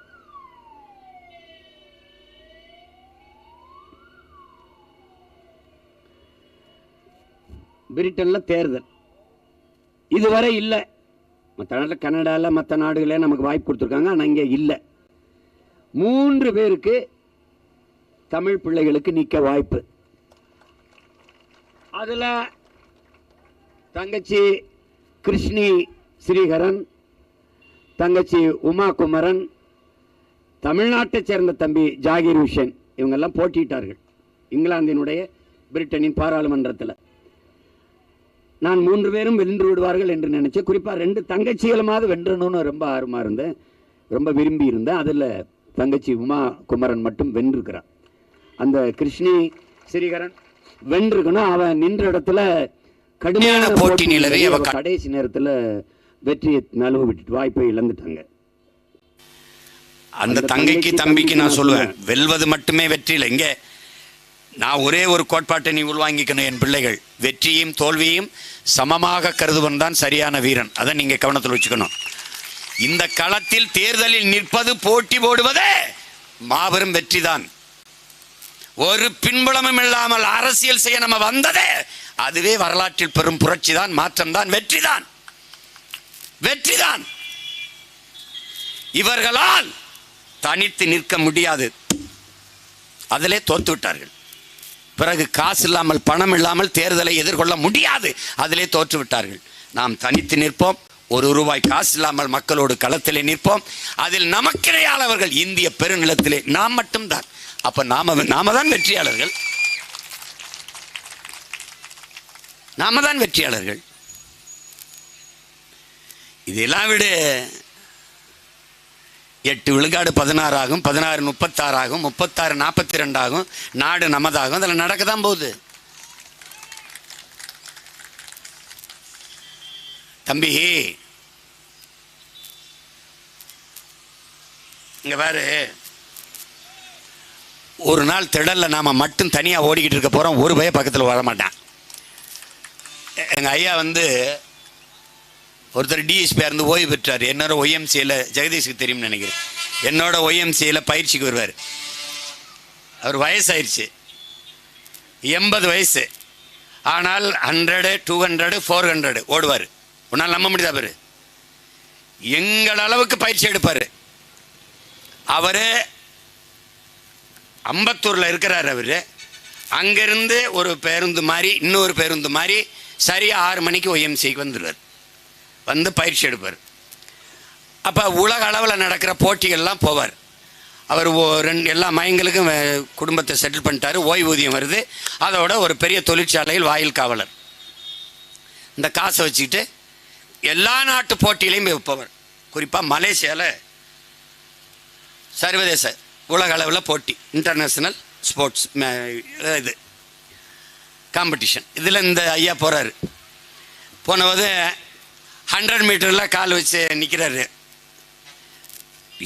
பிரிட்டன்ல தேர்தல் இதுவரை இல்லை. மற்ற நாட்டில் கனடாவில் மற்ற நாடுகளே நமக்கு வாய்ப்பு கொடுத்துருக்காங்க, ஆனால் இங்கே இல்லை. 3 பேருக்கு தமிழ் பிள்ளைகளுக்கு நிற்க வாய்ப்பு. அதில் தங்கச்சி கிருஷ்ணி ஸ்ரீகரன், தங்கச்சி உமா குமரன், தமிழ்நாட்டை சேர்ந்த தம்பி ஜாகிர் ஹுசேன், இவங்கெல்லாம் போட்டியிட்டார்கள் இங்கிலாந்தினுடைய பிரிட்டனின் பாராளுமன்றத்தில். நான் 3 பேரும் வென்று விடுவார்கள் என்று நினைச்சேன். குறிப்பாக 2 தங்கச்சிகளுமாவது வென்றணும்னு ரொம்ப ஆர்வமாக இருந்தேன், ரொம்ப விரும்பி இருந்தேன். அதில் தங்கச்சி உமா குமரன் மட்டும் வென்றிருக்கிறான். அந்த கிருஷ்ணி ஸ்ரீகரன் வென்றிருக்கணும். அவன் நின்ற இடத்துல கடுமையான போட்டி நிலவி கடைசி நேரத்தில் வெற்றியை நழுவ விட்டு வாய்ப்பை இழந்துட்டாங்க. அந்த தங்கைக்கு தம்பிக்கு நான் சொல்லுவேன், வெல்வது மட்டுமே வெற்றி இல்லை. இங்கே நான் ஒரே ஒரு கோட்பாட்டை நீ உள்வாங்கிக்கணும் என் பிள்ளைகள். வெற்றியும் தோல்வியும் சமமாக கருதுவன் தான் சரியான வீரன். அதை நீங்க கவனத்தில் வச்சுக்கணும். இந்த களத்தில் தேர்தலில் நிற்பது, போட்டி போடுவதே மாபெரும் வெற்றி தான். ஒரு பின்புலமும் இல்லாமல் அரசியல் செய்ய நம்ம வந்ததே அதுவே வரலாற்றில் பெரும் புரட்சி தான், மாற்றம் தான், வெற்றி தான், வெற்றி தான். இவர்களால் தனித்து நிற்க முடியாது, அதிலே தோத்து விட்டார்கள். பிறகு காசு இல்லாமல் பணம் இல்லாமல் தேர்தலை எதிர்கொள்ள முடியாது, அதிலே தோற்று விட்டார்கள். நாம் தனித்து நிற்போம், ₹1 காசு இல்லாமல் மக்களோடு களத்திலே நிற்போம். அதில் நமக்கிடையாளர்கள் இந்திய பெருநிலத்திலே நாம் மட்டும்தான். அப்ப நாம தான் வெற்றியாளர்கள், நாம தான் வெற்றியாளர்கள். இதெல்லாம் விட 8 விழுக்காடு 16 ஆகும், 16 36 ஆகும், 36 42 ஆகும், நாடு நமதாகும். அதில் நடக்க தான் போகுது. தம்பி இங்க பாரு, ஒரு நாள் திடல்ல நாம மட்டும் தனியா ஓடிக்கிட்டு இருக்க போறோம், ஒரு பய பக்கத்தில் வர மாட்டான். எங்க ஐயா ஒருத்தர் டிஎஸ்பி இருந்து ஓய்வு பெற்றார். என்னோட ஒய்எம்சியில் ஜெகதீஷுக்கு தெரியும்னு நினைக்கிறேன். என்னோட ஒய்எம்சியில் பயிற்சிக்கு வருவார். அவர் வயசாயிருச்சு, 80 வயசு. ஆனால் 100, 200, 400 ஓடுவார். உன்னால் நம்ப முடியுதா? பாரு, எங்கள் அளவுக்கு பயிற்சி எடுப்பார். அவர் அம்பத்தூரில் இருக்கிறார். அவர் அங்கிருந்து ஒரு பேருந்து மாதிரி, இன்னொரு பேருந்து மாதிரி சரியாக 6 மணிக்கு ஒய்எம்சிக்கு வந்துடுவார். வந்து பயிற்சி எடுப்பார். அப்போ உலக அளவில் நடக்கிற போட்டிகள்லாம் போவார். அவர் எல்லா மையங்களுக்கும் குடும்பத்தை செட்டில் பண்ணிட்டாரு. ஓய்வூதியம் வருது. அதோட ஒரு பெரிய தொழிற்சாலையில் வாயில் காவலர். இந்த காசை வச்சுக்கிட்டு எல்லா நாட்டு போட்டியிலையும் போவார். குறிப்பாக மலேசியாவில் சர்வதேச உலக அளவில் போட்டி, இன்டர்நேஷ்னல் ஸ்போர்ட்ஸ் இது காம்படிஷன், இதில் இந்த ஐயா போகிறாரு. போனபோது 100 மீட்டரில் கால் வச்சு நிற்கிறாரு.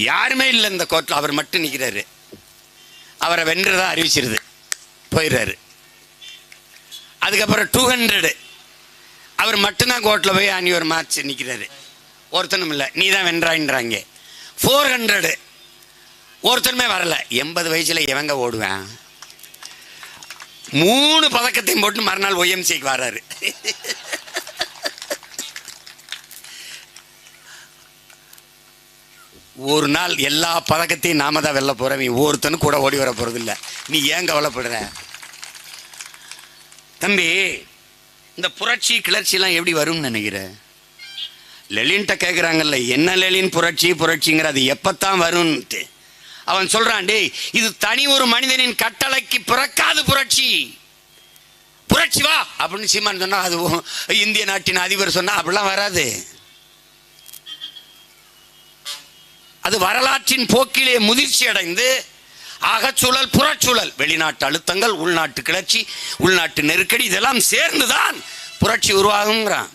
யாருமே இல்லை இந்த கோர்ட்டில், அவர் மட்டும் நிற்கிறாரு. அவரை வென்றதா அறிவிச்சிருது, போயிடுறாரு. அதுக்கப்புறம் 200 அவர் மட்டும்தான் கோர்ட்டில் போய் ஒரு மார்ச் நிற்கிறாரு. ஒருத்தனும் இல்லை, நீ தான் வென்றாயின்றாங்க. 400 ஒருத்தனுமே வரல. 80 வயசுல எவங்க ஓடுவேன்? 3 பதக்கத்தையும் போட்டு மறுநாள் ஒய்எம்சிக்கு வர்றாரு. ஒரு நாள் எல்லா பதக்கத்தையும் நாம தான் வெல்ல போறோம். நீ ஒருத்தனும் கூட ஓடி வர போறது இல்லை. நீ ஏன் கவலைப்படுற தம்பி? இந்த புரட்சி கிளர்ச்சியெல்லாம் எப்படி வரும்னு நினைக்கிற? லெலின்ட்ட கேட்குறாங்கல்ல, என்ன லெலின் புரட்சிங்கிற, அது எப்பத்தான் வரும்ன்ட்டு. அவன் சொல்றான், டேய் இது தனி ஒரு மனிதனின் கட்டளைக்கு பிறக்காது புரட்சி. புரட்சி வா அப்படின்னு சீமான் சொன்னா, அது இந்திய நாட்டின் அதிபர் சொன்னா அப்படிலாம் வராது. அது வரலாற்றின் போக்கிலே முதிர்ச்சி அடைந்து அகச்சூழல் புறச்சூழல், வெளிநாட்டு அழுத்தங்கள், உள்நாட்டு கிளர்ச்சி, உள்நாட்டு நெருக்கடி, இதெல்லாம் சேர்ந்துதான் புரட்சி உருவாகுங்கிறான்.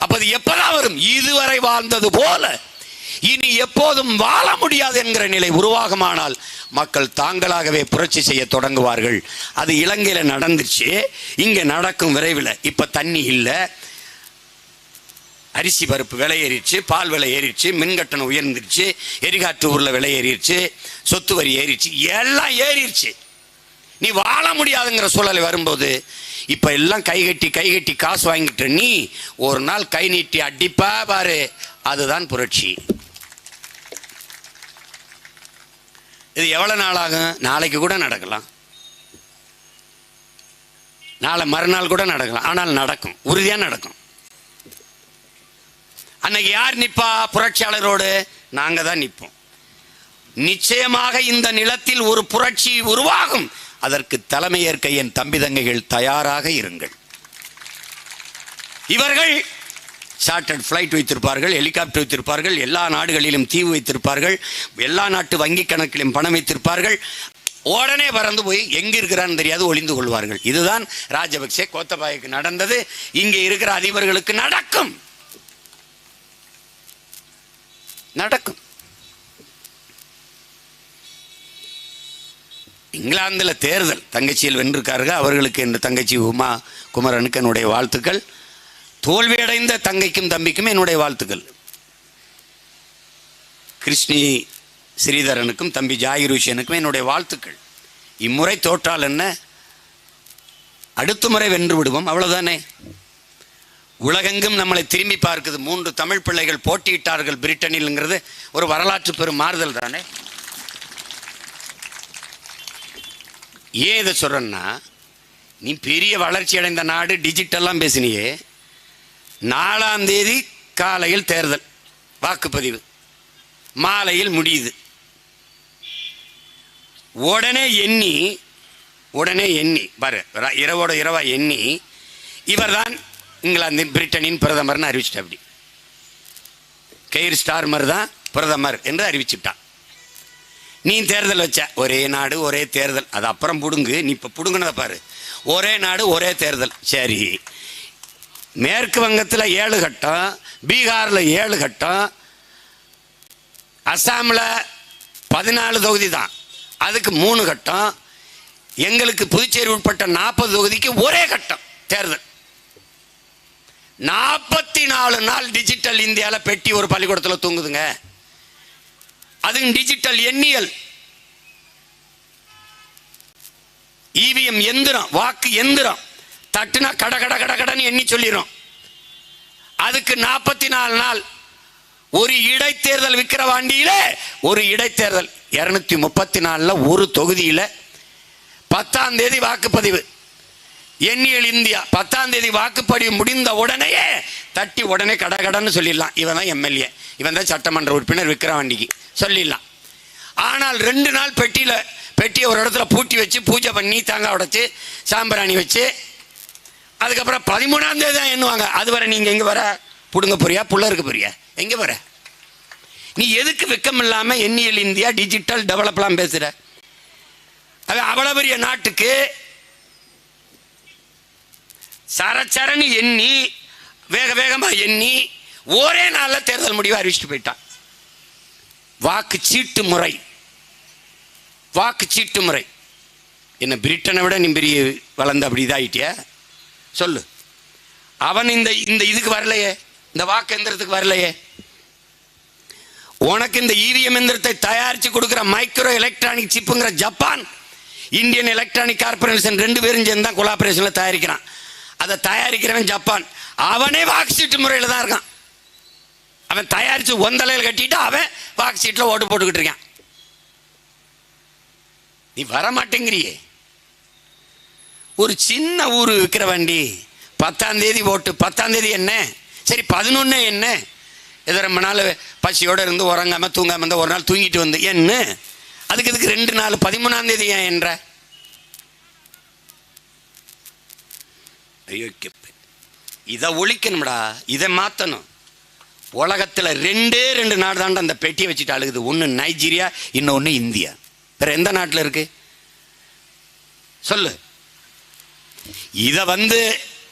அப்ப அது எப்பதான் வரும்? இதுவரை வாழ்ந்தது போல இனி எப்போதும் வாழ முடியாது என்கிற நிலை உருவாகுமானால் மக்கள் தாங்களாகவே புரட்சி செய்ய தொடங்குவார்கள். அது இலங்கையில நடந்துச்சு, இங்க நடக்கும் விரைவில். இப்ப தண்ணி இல்லை, அரிசி பருப்பு விலை ஏறிடுச்சு, பால் விலை ஏறிடுச்சு, மின்கட்டணம் உயர்ந்துருச்சு, எரிகாற்று ஊர்ல விலை ஏறிடுச்சு, சொத்து வரி ஏறிடுச்சு, எல்லாம் ஏறிடுச்சு. நீ வாழ முடியாதுங்கிற சூழலை வரும்போது இப்ப எல்லாம் கைகட்டி காசு வாங்கிட்டு நீ ஒரு நாள் கை நீட்டி அடிப்பா பாரு, அதுதான் புரட்சி. இது எவ்வளவு நாள் ஆகும்? நாளைக்கு கூட நடக்கலாம், நாளை மறுநாள் கூட நடக்கலாம். ஆனால் நடக்கும், உறுதியா நடக்கும். அன்னைக்கு யார் நிற்பா புரட்சியாளரோடு? நாங்க தான் நிற்போம். நிச்சயமாக இந்த நிலத்தில் ஒரு புரட்சி உருவாகும். அதற்கு தலைமையேற்க என் தம்பி தங்கைகள் தயாராக இருங்கள். இவர்கள் சார்ட்டர்ட் ஃப்ளைட் வைத்திருப்பார்கள், ஹெலிகாப்டர் வைத்திருப்பார்கள், எல்லா நாடுகளிலும் தீவு வைத்திருப்பார்கள், எல்லா நாட்டு வங்கி கணக்கிலும் பணம் வைத்திருப்பார்கள். உடனே பறந்து போய் எங்க இருக்கிறான்னு தெரியாது ஒளிந்து கொள்வார்கள். இதுதான் ராஜபக்சே கோத்தபாயக்கு நடந்தது. இங்கே இருக்கிற அதிபர்களுக்கு நடக்கும். இங்கிலாந்தில் தேர்தல் தங்கச்சியில் வென்றிருக்கார்கள். அவர்களுக்கு என் தங்கச்சி உமா குமரனுக்கு என்னுடைய வாழ்த்துக்கள். தோல்வியடைந்த தங்கைக்கும் தம்பிக்கும் என்னுடைய வாழ்த்துக்கள். கிருஷ்ணி ஸ்ரீதரனுக்கும் தம்பி ஜாகிருஷனுக்கும் என்னுடைய வாழ்த்துக்கள். இம்முறை தோற்றால் என்ன, அடுத்த முறை வென்று விடுவோம், அவ்வளவுதானே. உலகெங்கும் நம்மளை திரும்பி பார்க்குது. 3 தமிழ் பிள்ளைகள் போட்டியிட்டார்கள் பிரிட்டனில்ங்கிறது ஒரு வரலாற்று பெரும் மாறுதல் தானே. ஏன் இதை சொல்றேன்னா, நீ பெரிய வளர்ச்சி அடைந்த நாடு, டிஜிட்டல்லாம் பேசினியே. 4ஆம் தேதி காலையில் தேர்தல் வாக்குப்பதிவு, மாலையில் முடியுது. உடனே எண்ணி பாரு, இரவோட இரவா எண்ணி இவர்தான் இங்கிலாந்தின் பிரிட்டனின் பிரதமர்னு அறிவிச்சிட்ட. அப்படி கெய்ர் ஸ்டார்மர் தான் பிரதமர் என்று அறிவிச்சுட்டான். நீ தேர்தல் வச்ச, ஒரே நாடு ஒரே தேர்தல், அது அப்புறம் புடுங்கு. நீ இப்போ புடுங்கினதை பாரு, ஒரே நாடு ஒரே தேர்தல். சரி, மேற்கு வங்கத்தில் 7 கட்டம், பீகாரில் 7 கட்டம், அசாமில் 14 தொகுதி தான், அதுக்கு 3 கட்டம். எங்களுக்கு புதுச்சேரி உட்பட்ட 40 தொகுதிக்கு ஒரே கட்டம் தேர்தல். 44 நாள் டிஜிட்டல் இந்தியாவில் பெட்டி ஒரு பள்ளிக்கூடத்தில் தூங்குதுங்க. அது டிஜிட்டல் எண்ணியல், இவிஎம் எந்திரம், வாக்கு எந்திரம், தட்டுனா கட கட கட கடன்னு எண்ணி சொல்லிடும். அதுக்கு 44 நாள். ஒரு இடைத்தேர்தல் விக்கிரவாண்டியில ஒரு இடைத்தேர்தல் 234 ஒரு தொகுதியில் 10ஆம் தேதி வாக்குப்பதிவு. எண்ணியல் இந்தியா 10ஆம் தேதி வாக்குப்பதிவு முடிந்த உடனேயே தட்டி உடனே கடகடன்னு சொல்லிடலாம், இவன் தான் எம்எல்ஏ, இவன் தான் சட்டமன்ற உறுப்பினர் விக்கிரவாண்டிக்கு சொல்லிடலாம். ஆனால் 2 நாள் பெட்டியை ஒரு இடத்துல பூட்டி வச்சு பூஜை பண்ணி தேங்காய் உடைச்சு சாம்பிராணி வச்சு அதுக்கப்புறம் 13ஆம் தேதி தான் எண்ணுவாங்க. அதுவரை நீங்கள் எங்கே வர, புடுங்க போறியா, புள்ள இருக்க போறியா, எங்கே வர? நீ எதுக்கு வெக்கம் இல்லாமல் எண்ணியல் இந்தியா டிஜிட்டல் டெவலப்லாம் பேசுகிற? அது அவ்வளோ பெரிய நாட்டுக்கு சரச்சரன்னு எண்ணி வேக வேகமாக எண்ணி ஒரே நாளில் தேர்தல் முடிவை அறிவிச்சுட்டு போயிட்டான். வாக்குச்சீட்டு முறை என்ன பிரிட்டனை விட நீ பெரிய வளர்ந்த அப்படி இதாகிட்டியா? சொல்லு. அவன் இந்த இதுக்கு வரலையே, இந்த வாக்கு எந்திரத்துக்கு வரலையே. உனக்கு இந்த இவிஎம் எந்திரத்தை தயாரித்து கொடுக்குற மைக்ரோ எலக்ட்ரானிக் சிப்புங்கிற ஜப்பான், இந்தியன் எலக்ட்ரானிக் கார்பரேஷன் 2 பேரும் சேர்ந்து தான் கொலாபரேஷனில் தயாரிக்கிறான். அதை தயாரிக்கிறவன் ஜப்பான். அவனே வாக்குச்சீட்டு முறையில் தான் இருக்கான். அவன் தயாரித்து ஒந்தலையில் கட்டிட்டு அவன் வாக்குச்சீட்டில் ஓட்டு போட்டுக்கிட்டு இருக்கான். நீ வரமாட்டேங்கிறியே. ஒரு சின்ன ஊர் விற்கிற வண்டி 10ஆம் தேதி ஓட்டு, 10ஆம் தேதி என்ன, சரி 11 என்ன, எதோ ரொம்ப நாள் பசியோடு இருந்து உறங்காமல் தூங்காமல் இருந்தால் ஒரு நாள் தூங்கிட்டு வந்து என்ன, அதுக்கு 2 நாள் 13ஆம் தேதி ஏன் என்ற? ஐயோ, இதை ஒழிக்கணும்டா, இதை மாற்றணும். உலகத்தில் 2 நாடு தாண்ட அந்த பெட்டியை வச்சுட்டு அழுகுது. ஒன்று நைஜீரியா, இன்னொன்று இந்தியா. வேற எந்த நாட்டில் இருக்கு சொல்லு? இதை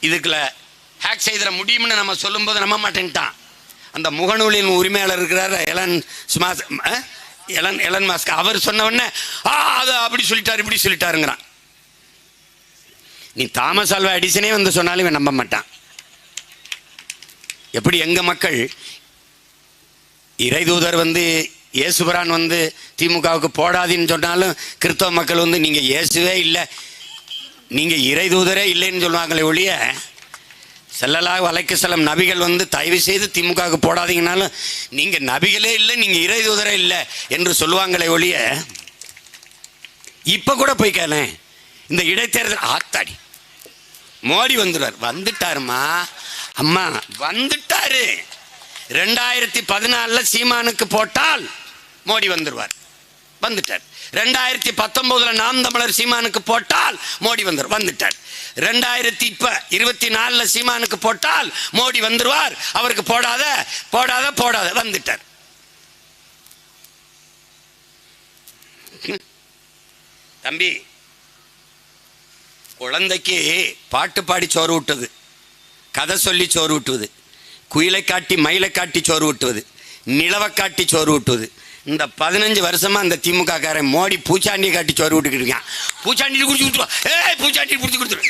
இதுக்குள்ள ஹேக் செய்திட முடியும்னு நம்ம சொல்லும்போது நம்ப மாட்டேன்ட்டான். அந்த முகநூலின் உரிமையாளர் இருக்கிறார் எலன் மாஸ்க், அவர் சொன்ன உடனே அது அப்படி சொல்லிட்டாரு இப்படி சொல்லிட்டாருங்கிறான். நீ தாமஸ் ஆல்வா எடிசனே சொன்னாலும் இவன் நம்ப மாட்டான். எப்படி எங்க மக்கள் இறைதூதர் இயேசுபிரான் திமுகவுக்கு போடாதீன்னு சொன்னாலும் கிறிஸ்தவ மக்கள் நீங்க இயேசுவே இல்லை, நீங்க இறைதூதரே இல்லைன்னு சொல்லுவாங்களே ஒழிய, ஸல்லல்லாஹு அலைஹி வஸல்லம் நபிகள் தயவு செய்து திமுகவுக்கு போடாதீங்கனாலும் நீங்க நபிகளே இல்லை, நீங்க இறைதூதரே இல்லை என்று சொல்லுவாங்களே ஒழிய, இப்ப கூட போய் கேள இந்த இடைத்தேர்தல் ஆத்தாடி மோடி வந்துட்டாருமா அம்மா வந்துட்டாரு. 2014 சீமானுக்கு போட்டால் மோடி வந்துட்டார். 2019 நாம் தமிழர் சீமானுக்கு போட்டால் மோடி வந்துட்டார். 2024 சீமானுக்கு போட்டால் மோடி வந்துருவார். அவருக்கு போடாத வந்துட்டார். தம்பி, குழந்தைக்கு பாட்டு பாடி சோறு ஊட்டுவது, கதை சொல்லி சோறு ஊட்டுவது, குயிலை காட்டி மயிலை காட்டி சோறு ஊட்டுவது, நிலவை காட்டி சோறு ஊட்டுவது, இந்த 15 வருஷமா இந்த திமுக காரன் மோடி பூச்சாண்டியை காட்டி சோறு விட்டுக்கிட்டு இருக்கான். பூச்சாண்டி குடிச்சு கொடுத்துருவா, பூச்சாண்டி குடிச்சு கொடுத்துரு.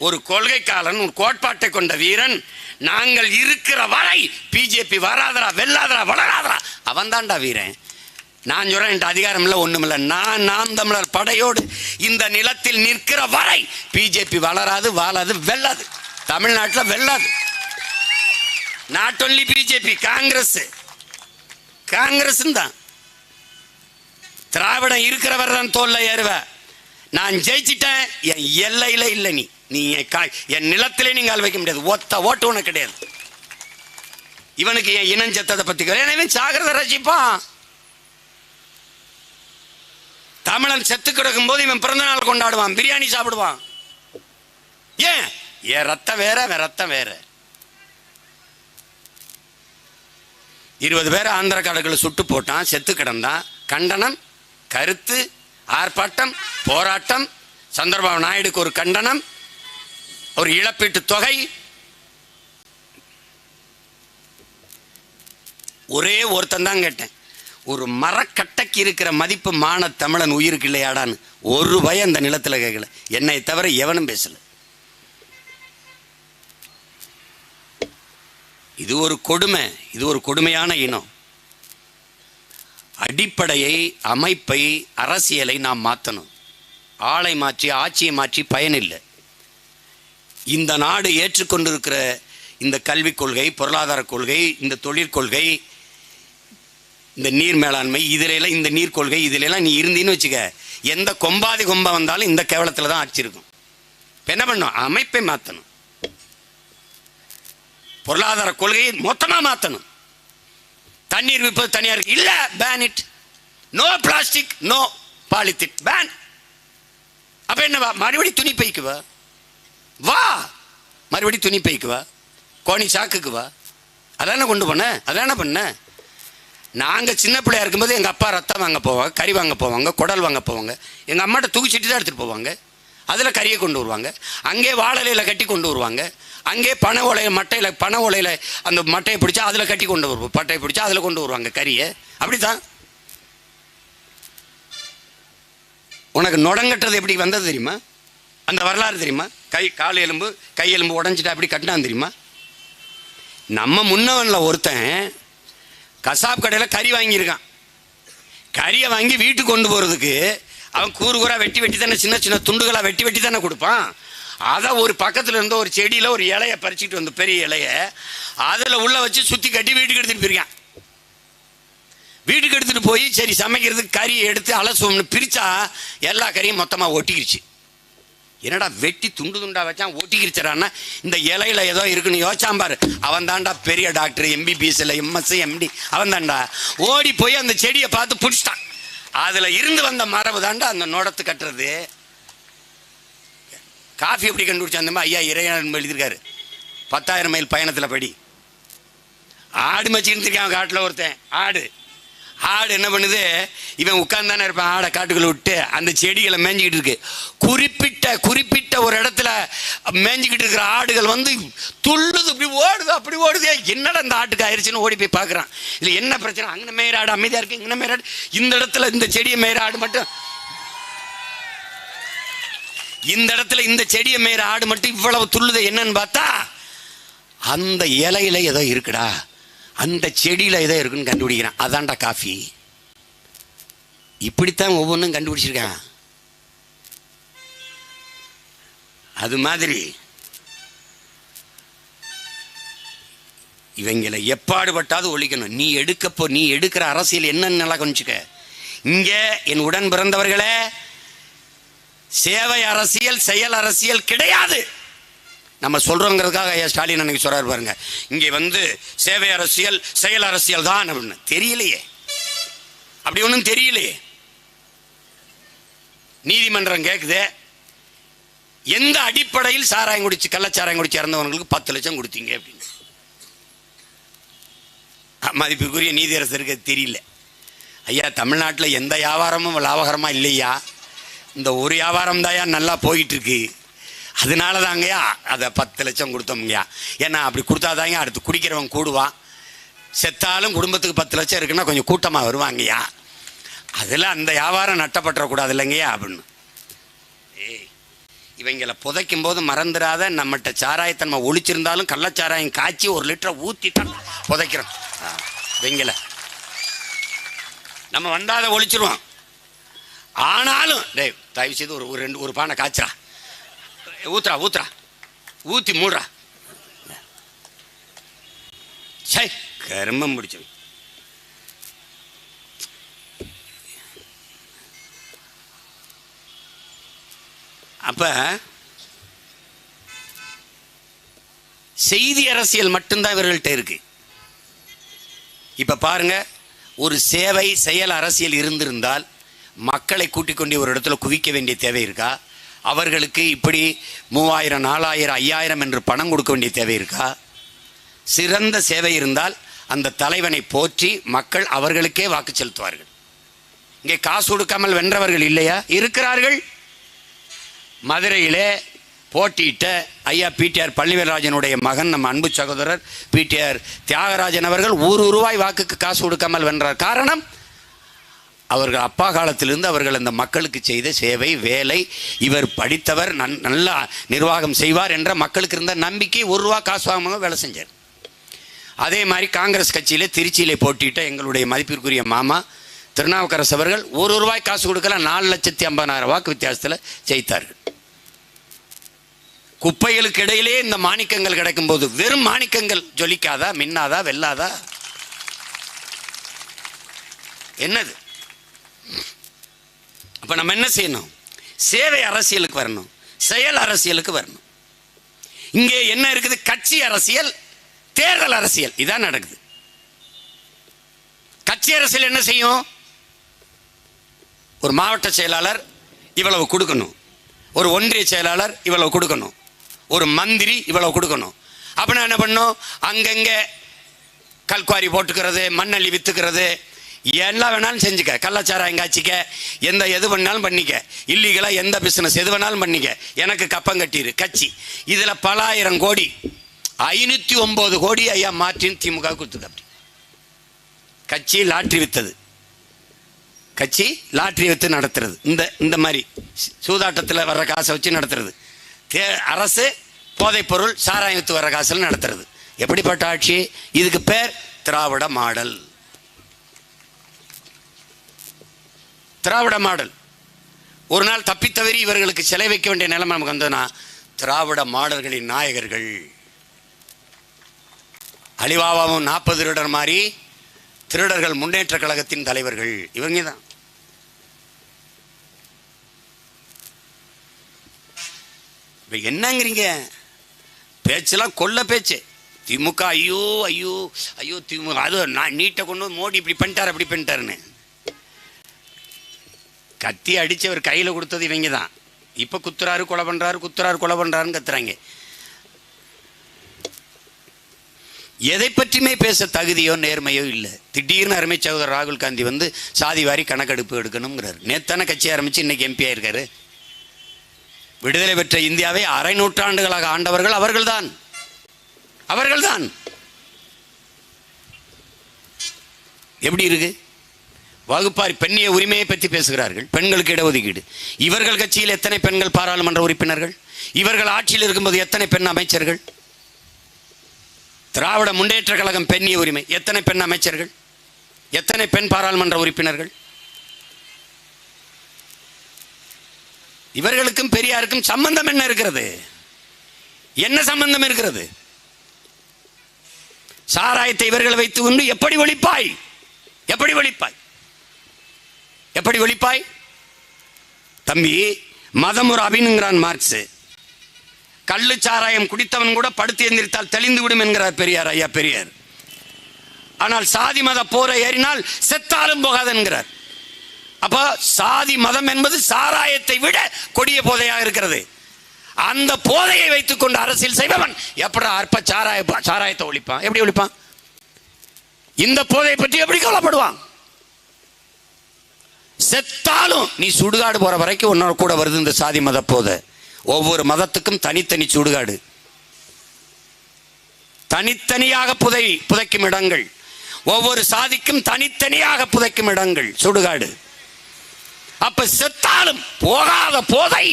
ஒரு கொள்கைக்காரன், ஒரு கோட்பாட்டை கொண்ட வீரன், நாங்கள் இருக்கிற வரை பிஜேபி வராதரா, வெல்லாதரா, வளராதரா, அவன் தான்டா வீரன். நான் சொல்றேன், என்கிட்ட அதிகாரம் இல்லை, ஒண்ணுமில்ல. நாம் தமிழர் படையோடு இந்த நிலத்தில் நிற்கிற வரை பிஜேபி வளராது, வாழாது, வெல்லாது. தமிழ்நாட்டில் வெல்லாது. நாட் ஒன்லி பிஜேபி, காங்கிரஸ் தான். திராவிடம் இருக்கிறவர் தான் தோல்ல ஏறுவ. நான் ஜெயிச்சிட்டேன், என் எல்லையில இல்லை. நீ என் நிலத்திலே நீங்க ஆள் வைக்க முடியாது. ஒத்த ஓட்டு உனக்கு கிடையாது. இவனுக்கு என் இனம் செத்ததை பத்தி எனவே சாகிறத ரசிப்பான். தமிழன் செத்து கிடக்கும் போது இவன் பிறந்த நாள் கொண்டாடுவான், பிரியாணி சாப்பிடுவான். ஏன்? என் ரத்தம் வேற, அவன் ரத்தம் வேற. 20 பேர் ஆந்திர காடுகளை சுட்டு போட்டான், செத்து கிடந்தான். கண்டனம், கருத்து, ஆர்ப்பாட்டம், போராட்டம். சந்திரபாபு நாயுடுக்கு ஒரு கண்டனம், ஒரு இழப்பீட்டு தொகை. ஒரே ஒருத்தன் தான் கேட்டேன், ஒரு மரக்கட்டைக்கு இருக்கிற மதிப்பு மான தமிழன் உயிருக்கு இல்லையாடான்னு. ஒரு பயம் அந்த நிலத்தில் கேட்கல. என்னை தவிர எவனும் பேசல. இது ஒரு கொடுமை, இது ஒரு கொடுமையான இனம். அடிப்படையை, அமைப்பை, அரசியலை நாம் மாற்றணும். ஆளை மாற்றி, ஆட்சியை மாற்றி பயனில்லை. இந்த நாடு ஏற்றுக்கொண்டிருக்கிற இந்த கல்விக் கொள்கை, பொருளாதார கொள்கை, இந்த தொழிற்கொள்கை, இந்த நீர் மேலாண்மை, இதிலெல்லாம், இந்த நீர் கொள்கை, இதிலெல்லாம் நீ இருந்தீன்னு வச்சுக்க, எந்த கொம்பாதி கொம்பா வந்தாலும் இந்த கேவலத்தில் தான் ஆட்சி இருக்கும். இப்போ என்ன பண்ணும்? அமைப்பை மாற்றணும். பொருளாதார கொள்கையை மொத்தமாக மாற்றணும். தண்ணீர் விற்பது தனியாருக்கு இல்லை, ban it. No plastic, no polythene, ban. அப்போ என்னவா? மறுபடி துணி பைக்கு வா, மறுபடி துணி பைக்கு வா, கோணி சாக்குக்கு வா. அதான கொண்டு போன, அதான பண்ண. நாங்கள் சின்ன பிள்ளையா இருக்கும்போது எங்கள் அப்பா ரத்தம் வாங்க போவாங்க, கறி வாங்க போவாங்க, குடல் வாங்க போவாங்க. எங்கள் அம்மாட்ட தூக்கிச்சிட்டு தான் எடுத்துகிட்டு போவாங்க. அதில் கறியை கொண்டு வருவாங்க. அங்கே வாழலையில் கட்டி கொண்டு வருவாங்க. அங்கே பனை ஓலையில், மட்டையில், பனை ஓலையில் அந்த மட்டையை பிடிச்சா அதில் கட்டி கொண்டு வருவோம். பட்டையை பிடிச்சா அதில் கொண்டு வருவாங்க கறியை. அப்படித்தான். உனக்கு நொடங்கட்டது எப்படி வந்தது தெரியுமா? அந்த வரலாறு தெரியுமா? கால் எலும்பு, கை எலும்பு உடஞ்சிட்டா அப்படி கட்டினான் தெரியுமா? நம்ம முன்னவனில் ஒருத்தன் கசாப் கடையில் கறி வாங்கியிருக்கான். கறியை வாங்கி வீட்டுக்கு கொண்டு போகிறதுக்கு அவன் கூறு வெட்டி வெட்டி தானே, சின்ன சின்ன துண்டுகளாக வெட்டி வெட்டி தானே கொடுப்பான். அதை ஒரு பக்கத்தில் இருந்த ஒரு செடியில் ஒரு இலையை பறிச்சுட்டு வந்து, பெரிய இலையை அதில் உள்ள வச்சு சுற்றி கட்டி வீட்டுக்கு எடுத்துகிட்டு போயிருக்கான். வீட்டுக்கு எடுத்துகிட்டு போய் சரி சமைக்கிறதுக்கு கறியை எடுத்து அலசுவோம்னு பிரித்தா எல்லா கறியும் மொத்தமாக ஒட்டிக்கிருச்சு. என்னடா வெட்டி துண்டு துண்டா வச்சான், ஒட்டிக்கிருச்சான்னா இந்த இலையில ஏதோ இருக்குன்னு யோசிச்சாம்பாரு. அவன் தாண்டா பெரிய டாக்டர், MBBS இல்லை, MS, MD. அவன் தாண்டா ஓடி போய் அந்த செடியை பார்த்து பிடிச்சிட்டான். அதில் இருந்து வந்த மரபு தாண்டா அந்த நோடத்து கட்டுறது. காஃபி எப்படி கண்டுபிடிச்சா? அந்த மாதிரி ஐயா இறையன் எழுதியிருக்காரு, 10,000 மைல் பயணத்தில் படி. ஆடு மச்சிக்கிட்டு இருக்கான் காட்டில் ஒருத்தன். ஆடு என்ன பண்ணுது? இவன் உட்கார்ந்தானே இருப்பான், ஆடை காட்டுக்குள்ள விட்டு அந்த செடிகளை மேய்ஞ்சிக்கிட்டு இருக்கு. குறிப்பிட்ட ஒரு இடத்துல மேய்ஞ்சிக்கிட்டு இருக்கிற ஆடுகள் வந்து துள்ளுது, இப்படி ஓடுது, அப்படி ஓடுது. என்னடா இந்த ஆட்டுக்கு ஆயிடுச்சுன்னு ஓடி போய் பார்க்குறான். இல்லை என்ன பிரச்சனை? அங்கே மேய்ற ஆடு அமைதியாக இருக்கு, இங்கே மேய்ற ஆடு, இந்த இடத்துல இந்த செடியை மேய்ற ஆடு மட்டும், இந்த இடத்துல இந்த செடியை மேய்ற ஆடு மட்டும் இவ்வளவு துள்ளுது. என்னன்னு பார்த்தா அந்த இலையில ஏதோ இருக்குடா, அந்த செடியில் ஏதோ இருக்குன்னு கண்டுபிடிக்கிறான். அதான்டா காஃபி. இப்படித்தான் ஒவ்வொன்றும் கண்டுபிடிச்சிருக்கான். அது மாதிரி இவங்களை எப்பாடுபட்டாது ஒழிக்கணும். நீ எடுக்கிற அரசியல் என்னன்னு நல்லா கொஞ்சிக்க. இங்கே என் உடன் பிறந்தவர்களே, சேவை அரசியல், செயல் அரசியல் கிடையாது. நம்ம சொல்றோங்கிறதுக்காக ஐயா ஸ்டாலின் அன்னைக்கு சொல்றாரு பாருங்க, இங்கே வந்து சேவை அரசியல், செயல் அரசியல் தான் அப்படின்னு. தெரியலையே, அப்படி ஒன்றும் தெரியலையே. நீதிமன்றம் கேட்குது, எந்த அடிப்படையில் சாராயம் குடிச்சு, கள்ளச்சாராயம் குடிச்சு இறந்தவங்களுக்கு 10 லட்சம் கொடுத்தீங்க அப்படின்னு. மதிப்புக்குரிய நீதியரசருக்கு தெரியல. ஐயா, தமிழ்நாட்டில் எந்த வியாபாரமும் லாபகரமாக இல்லையா, இந்த ஒரு வியாபாரம் தாயா நல்லா போயிட்டு இருக்கு. அதனால தாங்கய்யா அதை 10 லட்சம் கொடுத்தோம்ங்கய்யா. ஏன்னா அப்படி கொடுத்தாதாங்க அடுத்து குடிக்கிறவன் கூடுவான், செத்தாலும் குடும்பத்துக்கு 10 லட்சம் இருக்குன்னா கொஞ்சம் கூட்டமாக வருவாங்கய்யா, அதில் அந்த வியாபாரம் நட்டப்பட்டுறக்கூடாது இல்லைங்கய்யா அப்படின்னு. இவங்களை புதைக்கும் போது மறந்துடாத, நம்மகிட்ட சாராயத்தன்மை ஒழிச்சிருந்தாலும் கள்ளச்சாராயம் காய்ச்சி 1 லிட்டரை ஊற்றி தான் புதைக்கிறோம். இவங்கள நம்ம வந்தாத ஒழிச்சிருவோம். ஆனாலும் டேய் தயவு செய்து ஒரு பானை காய்ச்சரா, ஊத்துறா ஊற்றி மூடுறா. சை கருமம் முடிச்சு. அப்ப செய்தி அரசியல் மட்டும்தான் இவர்கள்ட்ட இருக்கு. இப்ப பாருங்க, ஒரு சேவை செயல் அரசியல் இருந்திருந்தால் மக்களை கூட்டிக் கொண்டு ஒரு இடத்துல குவிக்க வேண்டிய தேவை இருக்கா? அவர்களுக்கு இப்படி 3000 4000 5000 என்று பணம் கொடுக்க வேண்டிய தேவை இருக்கா? சிறந்த சேவை இருந்தால் அந்த தலைவனை போற்றி மக்கள் அவர்களுக்கே வாக்கு செலுத்துவார்கள். இங்கே காசு கொடுக்காமல் வென்றவர்கள் இல்லையா? இருக்கிறார்கள். மதுரையிலே போட்டியிட்ட ஐயா பிடிஆர் பழனிவேல்ராஜனுடைய மகன், நம்ம அன்பு சகோதரர் பிடிஆர் தியாகராஜன் அவர்கள் ₹1 வாக்குக்கு காசு கொடுக்காமல் வென்றார். காரணம், அவர்கள் அப்பா காலத்திலிருந்து அவர்கள் அந்த மக்களுக்கு செய்த சேவை, வேலை, இவர் படித்தவர், நல்லா நிர்வாகம் செய்வார் என்ற மக்களுக்கு இருந்த நம்பிக்கை, ₹1 காசு வாங்காம வேலை செஞ்சார். அதே மாதிரி காங்கிரஸ் கட்சியிலே திருச்சியிலே போட்டியிட்ட எங்களுடைய மதிப்பிற்குரிய மாமா திருநாவுக்கரசு அவர்கள் ₹1 காசு கொடுக்கல, 4,50,000 வாக்கு வித்தியாசத்தில் ஜெயித்தார்கள். குப்பைகளுக்கு இடையிலே இந்த மாணிக்கங்கள் கிடைக்கும் போது வெறும் மாணிக்கங்கள் ஜொலிக்காதா, மின்னாதா, வெல்லாதா? என்னது? அப்ப நம்ம என்ன செய்யணும்? சேவை அரசியலுக்கு வரணும், செயல் அரசியலுக்கு வரணும். இங்கே என்ன இருக்குது? கட்சி அரசியல், தேர்தல் அரசியல், இதான் நடக்குது. கட்சி அரசியல் என்ன செய்யும்? ஒரு மாவட்ட செயலாளர் இவ்வளவு கொடுக்கணும், ஒரு ஒன்றிய செயலாளர் இவ்வளவு கொடுக்கணும், ஒரு மந்திரி இவ்வளவு கொடுக்கணும். அப்படின்னா என்ன பண்ணும்? அங்கங்கே கல்குவாரி போட்டுக்கிறது, மண்ணள்ளி வித்துக்கிறது, எல்லாம் வேணாலும் செஞ்சுக்க, கள்ளச்சாராயம் காய்ச்சிக்க, எது பண்ணாலும் பண்ணிக்க, இல்லீகலா எந்த பிசினஸ் எது வேணாலும் பண்ணிக்க, எனக்கு கப்பம் கட்டிரு கட்சி. இதுல பல ஆயிரம் கோடி, 509 கோடி ஐயா மார்டின் திமுக கொடுத்துக்க. கட்சி லாட்ரி வித்தது, கட்சி லாட்ரி வித்து நடத்துறது, இந்த மாதிரி சூதாட்டத்தில் வர்ற காசை வச்சு நடத்துறது. அரசு போதைப் பொருள் சாராயம் வித்து வர்ற காசில் நடத்துறது. எப்படிப்பட்ட ஆட்சி? இதுக்கு பேர் திராவிட மாடல். திராவிட மாடல். ஒரு நாள் தப்பித்தவறி இவர்களுக்கு சிலை வைக்க வேண்டிய நிலைமை நமக்கு வந்ததுன்னா, திராவிட மாடல்களின் நாயகர்கள் அலிபாபாவும் 40 திருடர் மாதிரி திருடர்கள் முன்னேற்ற கழகத்தின் தலைவர்கள் இவங்க தான். என்னங்கிறீங்க? பேச்செல்லாம் கொல்ல பேச்சு. திமுக ஐயோ ஐயோ ஐயோ திமுக, அது நான் நீட்டை கொண்டு மோடி இப்படி பண்ணிட்டார் அப்படி பண்ணிட்டாருன்னு கத்தி அடிச்சவர் கையில் கொடுத்தது இவங்க தான். இப்போ குத்துறாரு கொலை பண்ணுறாரு, குத்துறாரு கொலை பண்ணுறாருன்னு கத்துறாங்க. எதை பற்றியுமே பேச தகுதியோ நேர்மையோ இல்லை. திடீர்னு அருமை சகோதரர் ராகுல் காந்தி வந்து சாதி வாரி கணக்கெடுப்பு எடுக்கணுங்கிறார். நேத்தான கட்சி ஆரம்பித்து இன்னைக்கு எம்பி ஆயிருக்காரு. விடுதலை பெற்ற இந்தியாவை 1/2 நூற்றாண்டுகளாக ஆண்டவர்கள் அவர்கள்தான். எப்படி இருக்கு? வகுப்பாரி பெண்ணிய உரிமையை பற்றி பேசுகிறார்கள், பெண்களுக்கு இடஒதுக்கீடு. இவர்கள் கட்சியில் எத்தனை பெண்கள் பாராளுமன்ற உறுப்பினர்கள்? இவர்கள் ஆட்சியில் இருக்கும்போது எத்தனை பெண் அமைச்சர்கள்? திராவிட முன்னேற்ற கழகம் பெண்ணிய உரிமை, எத்தனை பெண் அமைச்சர்கள், எத்தனை பெண் பாராளுமன்ற உறுப்பினர்கள்? இவர்களுக்கும் பெரியாருக்கும் சம்பந்தம் என்ன இருக்கிறது? என்ன சம்பந்தம் இருக்கிறது? சாராயத்தை இவர்களை வைத்து கொண்டு எப்படி ஒழிப்பாய்? எப்படி ஒழிப்பாய்? எப்படி ஒழிப்பாய்? தம்பி, மதம் ஒரு அபினுங்கிறான் மார்க்ஸ். கள்ளு சாராயம் குடித்தவன் கூட படுத்து எந்திரித்தால் தெளிந்து விடும் என்கிறார் பெரியார், ஐயா பெரியார். ஆனால் சாதி மத போரை ஏறினால் செத்தாலும் போகாது என்கிறார். அப்போ சாதி மதம் என்பது சாராயத்தை விட கொடிய போதையாக இருக்கிறது. அந்த போதையை வைத்துக் கொண்டு அரசியல் செய்பவன் எப்படா அற்ப சாராயத்தை ஒழிப்பான்? எப்படி ஒழிப்பான்? இந்த போதையை பற்றி எப்படி கவலைப்படுவான்? செத்தாலும் நீ சுடுகாடு போற வரைக்கும் உன்னோட கூட வருது இந்த சாதி மத போதை. ஒவ்வொரு மதத்துக்கும் தனித்தனி சுடுகாடு, தனித்தனியாக புதைக்கும் இடங்கள். ஒவ்வொரு சாதிக்கும் தனித்தனியாக புதைக்கும் இடங்கள் சுடுகாடு. அப்ப செத்தாலும் போகாத போதை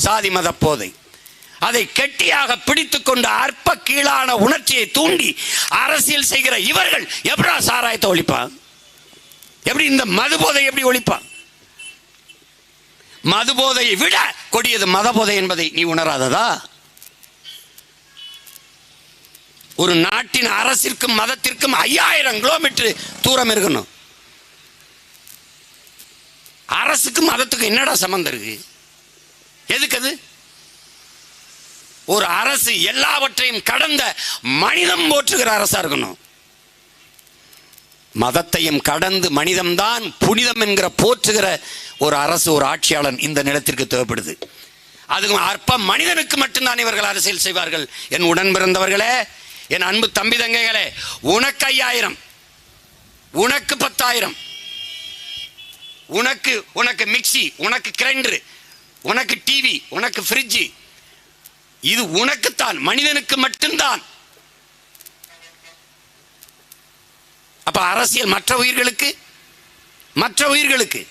சாதி மத போதை. அதை கெட்டியாக பிடித்துக் கொண்டு அற்ப கீழான உணர்ச்சியை தூண்டி அரசியல் செய்கிற இவர்கள் எப்படா சாராயத்தை ஒழிப்பான்? எப்படி இந்த மது போதை எப்படி ஒழிப்பான்? மது போதையை விட கொடியது மத போதை என்பதை நீ உணராததா? ஒரு நாட்டின் அரசிற்கும் மதத்திற்கும் 5000 கிலோமீட்டர் தூரம் இருக்கணும். அரசுக்கும் மதத்துக்கும் என்னடா சம்பந்தம் இருக்கு? எதுக்கு அது? ஒரு அரசு எல்லாவற்றையும் கடந்த மனிதம் போற்றுகிற அரசா இருக்கணும். மதத்தையும் கடந்து மனிதம்தான் புனிதம் என்கிற போற்றுகிற ஒரு அரசு, ஒரு ஆட்சியாளன் இந்த நிலத்திற்கு தேவைப்படுது. அதுவும் அற்ப மனிதனுக்கு மட்டும்தான் இவர்கள் அரசியல் செய்வார்கள். என் உடன் பிறந்தவர்களே, என் அன்பு தம்பி தங்கைகளே, உனக்கு 5000, உனக்கு 10,000, உனக்கு மிக்சி, உனக்கு கிரைண்டர், உனக்கு டிவி, உனக்கு ஃப்ரிட்ஜ், இது உனக்குத்தான், மனிதனுக்கு மட்டும்தான். அப்ப அரசியல் மற்ற உயிர்களுக்கு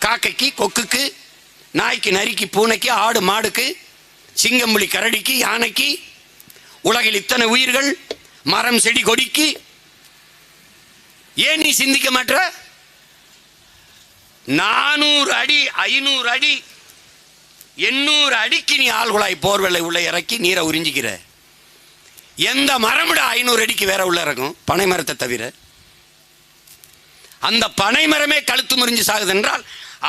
காக்கைக்கு, கொக்குக்கு, நாய்க்கு, நரிக்கு, பூனைக்கு, ஆடு மாடுக்கு, சிங்கம்புலி கரடிக்கு, யானைக்கு, உலகில் இத்தனை உயிர்கள், மரம் செடி கொடிக்கு ஏன் நீ சிந்திக்க மாட்ட? 400 அடி 500 அடி 800 அடிக்கு நீ ஆழ்குழாய் போர்வெல்லை உள்ள இறக்கி நீரை உறிஞ்சிக்கிற. எந்த மரமிட 500 அடிக்கு வேற உள்ள இறக்கும்? பனை மரத்தை தவிர. அந்த பனை மரமே கழுத்து முறிஞ்சு சாகுது என்றால்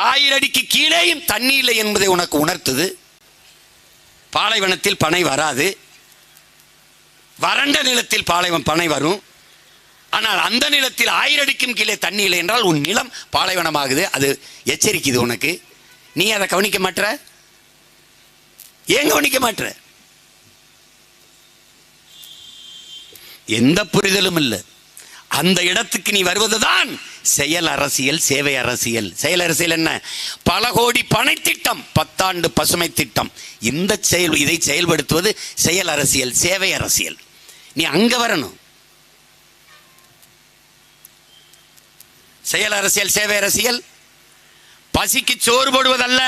1000 அடிக்கு கீழேயும் தண்ணி இல்லை என்பதை உனக்கு உணர்த்துது. பாலைவனத்தில் பனை வராது, வறண்ட நிலத்தில் பனை வரும். ஆனால் அந்த நிலத்தில் 1000 அடிக்கும் கீழே தண்ணி இல்லை என்றால் உன் நிலம் பாலைவனமாகுது. அது எச்சரிக்குது உனக்கு. நீ அதை கவனிக்க மாட்ட? ஏன் கவனிக்க மாட்ட? எந்த புரிதலும் இல்லை. அந்த இடத்துக்கு நீ வருவதுதான் செயல் அரசியல், சேவை அரசியல். செயல் அரசியல் என்ன? பல கோடி பனை திட்டம், 10 ஆண்டு பசுமை திட்டம். இதை செயல்படுத்துவது செயல் அரசியல், சேவை அரசியல். நீ அங்க வரணும். செயல் அரசியல், சேவை அரசியல் பசிக்கு சோறு போடுவதல்ல,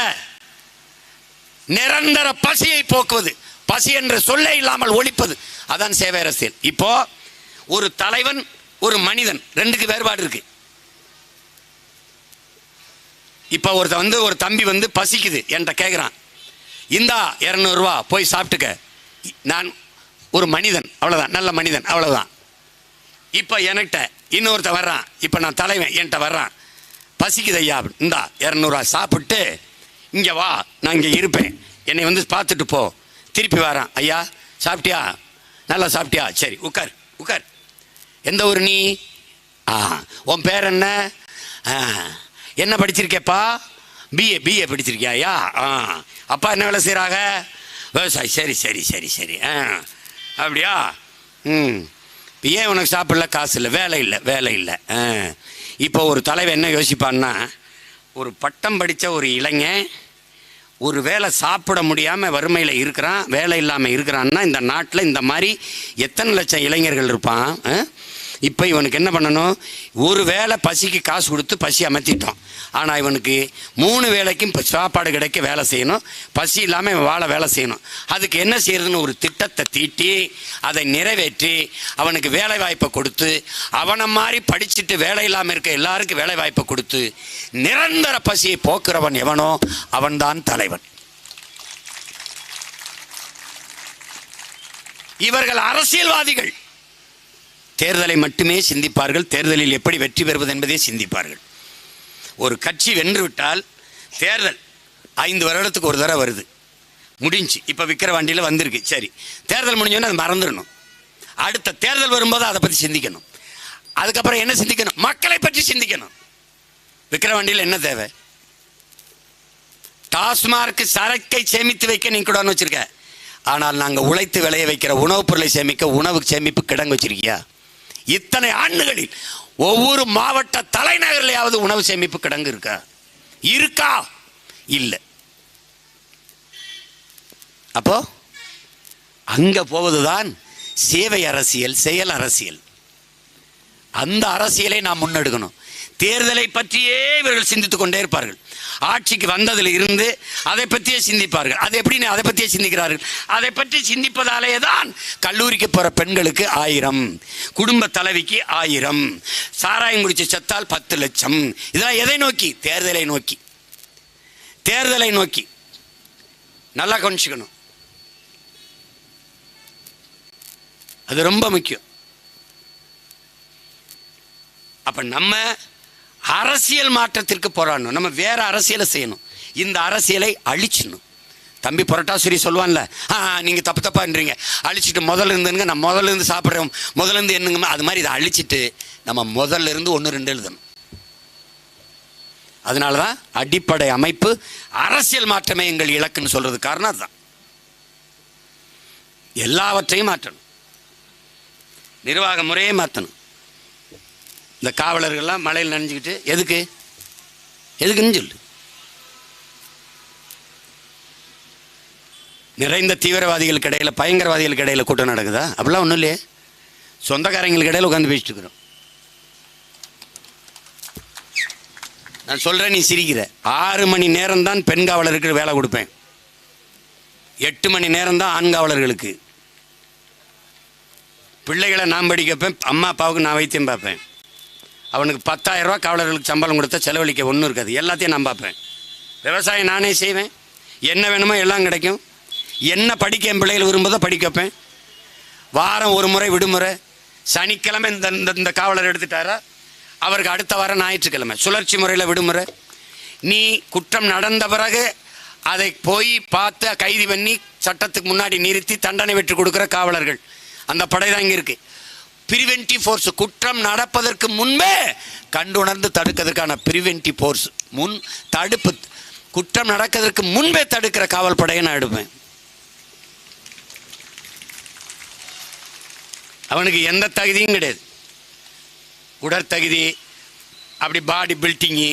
நிரந்தர பசியை போக்குவது, பசி என்ற சொல்லே இல்லாமல் ஒழிப்பது, அதான் சேவை அரசியல். இப்போ ஒரு தலைவன், ஒரு மனிதன், ரெண்டுக்கு வேறுபாடு இருக்கு. இப்ப ஒரு தம்பி பசிக்குது என்கிட்ட கேட்கிறான், இந்தா 200 ரூபா போய் சாப்பிட்டுக்க. நான் ஒரு மனிதன், அவ்வளவுதான், நல்ல மனிதன், அவ்வளவுதான். இப்ப என்கிட்ட இன்னொருத்த வர்றான், இப்ப நான் தலைவன், என்கிட்ட வர்றான், பசிக்குது ஐயா, இந்தா 200 ரூபா சாப்பிட்டு இங்க வா, நான் இங்க இருப்பேன், என்னை பார்த்துட்டு போ. திருப்பி வரான், ஐயா சாப்பிட்டியா? நல்லா சாப்பிட்டியா? சரி உட்கார் உட்கார். எந்த ஊர் நீ? உன் பேர் என்ன? என்ன படிச்சிருக்கேப்பா? பிஏ படிச்சிருக்கியா? அப்பா என்ன வேலை செய்கிறாங்க? விவசாயி. சரி சரி சரி சரி. அப்படியா? ஏன் உனக்கு சாப்பிடல? காசு இல்லை, வேலை இல்லை. இப்போ ஒரு தலைவர் என்ன யோசிப்பான்னா, ஒரு பட்டம் படித்த ஒரு இளைஞன் ஒரு வேளை சாப்பிட முடியாமல் வறுமையில் இருக்கிறான், வேலை இல்லாமல் இருக்கிறான்னா இந்த நாட்டில் இந்த மாதிரி எத்தனை லட்சம் இளைஞர்கள் இருப்பான். இப்போ இவனுக்கு என்ன பண்ணணும்? ஒரு வேளை பசிக்கு காசு கொடுத்து பசி அமர்த்திட்டோம். ஆனால் இவனுக்கு 3 வேளைக்கும் சாப்பாடு கிடைக்க வேலை செய்யணும், பசி இல்லாமல் இவன் வாழ வேலை செய்யணும். அதுக்கு என்ன செய்யறதுன்னு ஒரு திட்டத்தை தீட்டி அதை நிறைவேற்றி அவனுக்கு வேலை வாய்ப்பை கொடுத்து, அவனை மாதிரி படிச்சுட்டு வேலை இல்லாமல் இருக்க எல்லாருக்கும் வேலை வாய்ப்பை கொடுத்து நிரந்தர பசியை போக்குறவன் எவனோ அவன்தான் தலைவன். இவர்கள் அரசியல்வாதிகள் தேர்தலை மட்டுமே சிந்திப்பார்கள், தேர்தலில் எப்படி வெற்றி பெறுவது என்பதை சிந்திப்பார்கள். ஒரு கட்சி வென்று விட்டால் தேர்தல் 5 வருடத்துக்கு ஒரு தடவை வருது, முடிஞ்சு. இப்போ விக்கிரவாண்டியில் வந்திருக்கு, சரி, தேர்தல் முடிஞ்சோன்னு அது மறந்துடணும். அடுத்த தேர்தல் வரும்போது அதை பற்றி சிந்திக்கணும். அதுக்கப்புறம் என்ன சிந்திக்கணும்? மக்களை பற்றி சிந்திக்கணும். விக்கிரவாண்டியில் என்ன தேவை? டாஸ்மார்க் சரக்கை சேமித்து வைக்க நீ கூட வச்சிருக்க, ஆனால் நாங்கள் உழைத்து விளைய வைக்கிற உணவுப் பொருளை சேமிக்க உணவு சேமிப்பு கிடங்கு வச்சிருக்கியா? இத்தனை ஆண்டுகளில் ஒவ்வொரு மாவட்ட தலைநகரிலேயாவது உணவு சேமிப்பு கிடங்கு இருக்கா? இல்லை. அப்போ அங்க போவதுதான் சேவை அரசியல், செயல் அரசியல். அந்த அரசியலை நாம் முன்னெடுக்கணும். தேர்தலை பற்றியே இவர்கள் சிந்தித்துக் கொண்டே இருப்பார்கள். ஆட்சிக்கு வந்ததில் இருந்து அதை பற்றியே சிந்திப்பார்கள். அது எப்படின்னு அதை பற்றியே சிந்திக்கிறார்கள். அதை பற்றி சிந்திப்பதாலே தான் கல்லூரிக்கு போகிற பெண்களுக்கு 1000, குடும்ப தலைவிக்கு 1000, சாராயம் குடிச்சு செத்தால் 10 லட்சம். இதெல்லாம் எதை நோக்கி? தேர்தலை நோக்கி. தேர்தலை நோக்கி. நல்லா கவனிச்சுக்கணும், அது ரொம்ப முக்கியம். அப்ப நம்ம அரசியல் மாற்றத்திற்கு போராடணும். நம்ம வேற அரசியலை செய்யணும். இந்த அரசியலை அழிச்சிடணும். தம்பி புரட்டாசுரி சொல்லுவான்ல, நீங்க தப்பு தப்பான்றீங்க, அழிச்சிட்டு முதல்ல இருந்துங்க, நான் முதல்ல இருந்து சாப்பிட்றோம், முதல்ல இருந்து என்னங்க, அது மாதிரி இதை அழிச்சிட்டு நம்ம முதல்ல இருந்து 1, 2 எழுதணும். அதனாலதான் அடிப்படை அமைப்பு அரசியல் மாற்றமே எங்கள் இலக்குன்னு சொல்றது காரணம் அதுதான். எல்லாவற்றையும் மாற்றணும், நிர்வாக முறையே மாற்றணும். இந்த காவலர்கள்லாம் மழையில் நனைஞ்சுக்கிட்டு எதுக்குன்னு சொல்லு. நிறைந்த தீவிரவாதிகளுக்கு இடையில, பயங்கரவாதிகளுக்கு இடையில கூட்டம் நடக்குதா? அப்படிலாம் ஒன்றும் இல்லையே. சொந்தக்காரங்களுக்கு இடையில உட்காந்து பேசிட்டு இருக்கிறோம். நான் சொல்றேன், நீ சிரிக்கிற. 6 மணி நேரம் தான் பெண் காவலருக்கு வேலை கொடுப்பேன், 8 மணி நேரம் தான் ஆண் காவலர்களுக்கு. பிள்ளைகளை நான் படிக்க வைப்பேன், அம்மா அப்பாவுக்கு நான் வைத்தியம் பார்ப்பேன். அவனுக்கு 10,000 ரூபா காவலர்களுக்கு சம்பளம் கொடுத்தா செலவழிக்க ஒன்றும் இருக்காது, எல்லாத்தையும் நான் பார்ப்பேன். விவசாயம் நானே செய்வேன், என்ன வேணுமோ எல்லாம் கிடைக்கும். என்ன படிக்க என் பிள்ளைகள் விரும்புதோ படிக்க வைப்பேன். வாரம் ஒரு முறை விடுமுறை, சனிக்கிழமை இந்த காவலர் எடுத்துட்டாரா அவருக்கு அடுத்த வாரம் ஞாயிற்றுக்கிழமை சுழற்சி முறையில் விடுமுறை. நீ குற்றம் நடந்த பிறகு அதை போய் பார்த்து கைது பண்ணி சட்டத்துக்கு முன்னாடி நிறுத்தி தண்டனை பெற்று கொடுக்குற காவலர்கள், அந்த படை தான் இங்கே இருக்குது. பிரிவென்டிவ் ஃபோர்ஸ், குற்றம் நடப்பதற்கு முன்பே கண்டுணர்ந்து தடுக்கிறதுக்கான பிரிவென்டிவ் ஃபோர்ஸ், முன் தடுப்பு, குற்றம் நடக்கிறதுக்கு முன்பே தடுக்கிற காவல் படையை நான் எடுப்பேன். அவனுக்கு எந்த தகுதியும் கிடையாது, உடற்தகுதி, அப்படி பாடி பில்டிங்கு.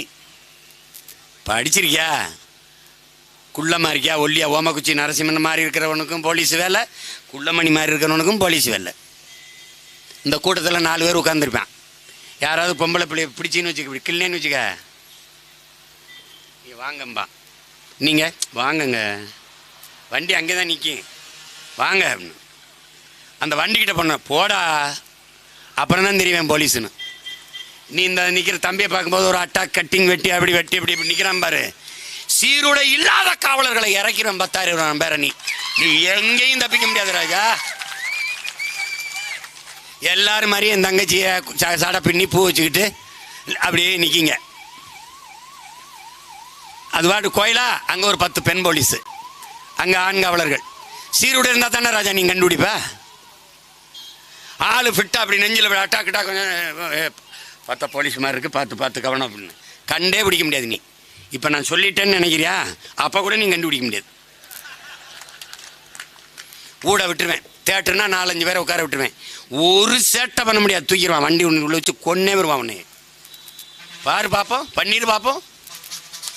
படிச்சிருக்கியா, குள்ளமாக இருக்கியா, ஒல்லியா, ஓமக்குச்சி நரசிம்மன் மாதிரி இருக்கிறவனுக்கும் போலீஸ் வேலை, குள்ளமணி மாதிரி இருக்கிறவனுக்கும் போலீஸ் வேலை. இந்த கூட்டத்தில் 4 பேர் உட்காந்துருப்பான். யாராவது பொம்பளை பிள்ளைய பிடிச்சின்னு வச்சுக்க, இப்படி கிள்ளேன்னு வச்சுக்க, நீ வாங்கம்பா, நீங்கள் வாங்கங்க, வண்டி அங்கே தான் நிற்கும், வாங்க அப்படின்னு. அந்த வண்டிக்கிட்ட பண்ண போடா, அப்புறம் தான் தெரியுவேன் போலீஸுன்னு. நீ இந்த நிற்கிற தம்பியை பார்க்கும்போது ஒரு அட்டாக் கட்டிங் வெட்டி அப்படி வெட்டி அப்படி இப்படி நிற்கிறான் பாரு. சீருடை இல்லாத காவலர்களை இறக்கிறோம் 10,000 பேரை. நீ எங்கேயும் தப்பிக்க முடியாது ராஜா. எல்லாரும் மாதிரியும் என் தங்கச்சியை சடை பின்னி பூ வச்சுக்கிட்டு அப்படியே நிற்கிங்க. அது பாட்டு கோயிலா, அங்கே ஒரு 10 பெண் போலீஸு, அங்கே ஆண் காவலர்கள். சீருடை இருந்தால் தானே ராஜா நீங்கள் கண்டுபிடிப்ப. ஆள் ஃபிட்டாக அப்படி நெஞ்சில் அட்டாக்கிட்டா கொஞ்சம் 10 போலீஸ் மாதிரி இருக்குது, பார்த்து கவனம் அப்படின்னு கண்டே பிடிக்க முடியாது. நீ இப்போ நான் சொல்லிட்டேன்னு நினைக்கிறியா, அப்போ கூட நீ கண்டுபிடிக்க முடியாது. ஊட விட்டுருவேன், தேட்டர்னா 4-5 பேரை உட்கார விட்டுருவேன். ஒரு சேட்டை பண்ண முடியாது, தூக்கிடுவான், வண்டி உள்ள வச்சு கொன்னே வருவான் உன்னை. பாரு பார்ப்போம்,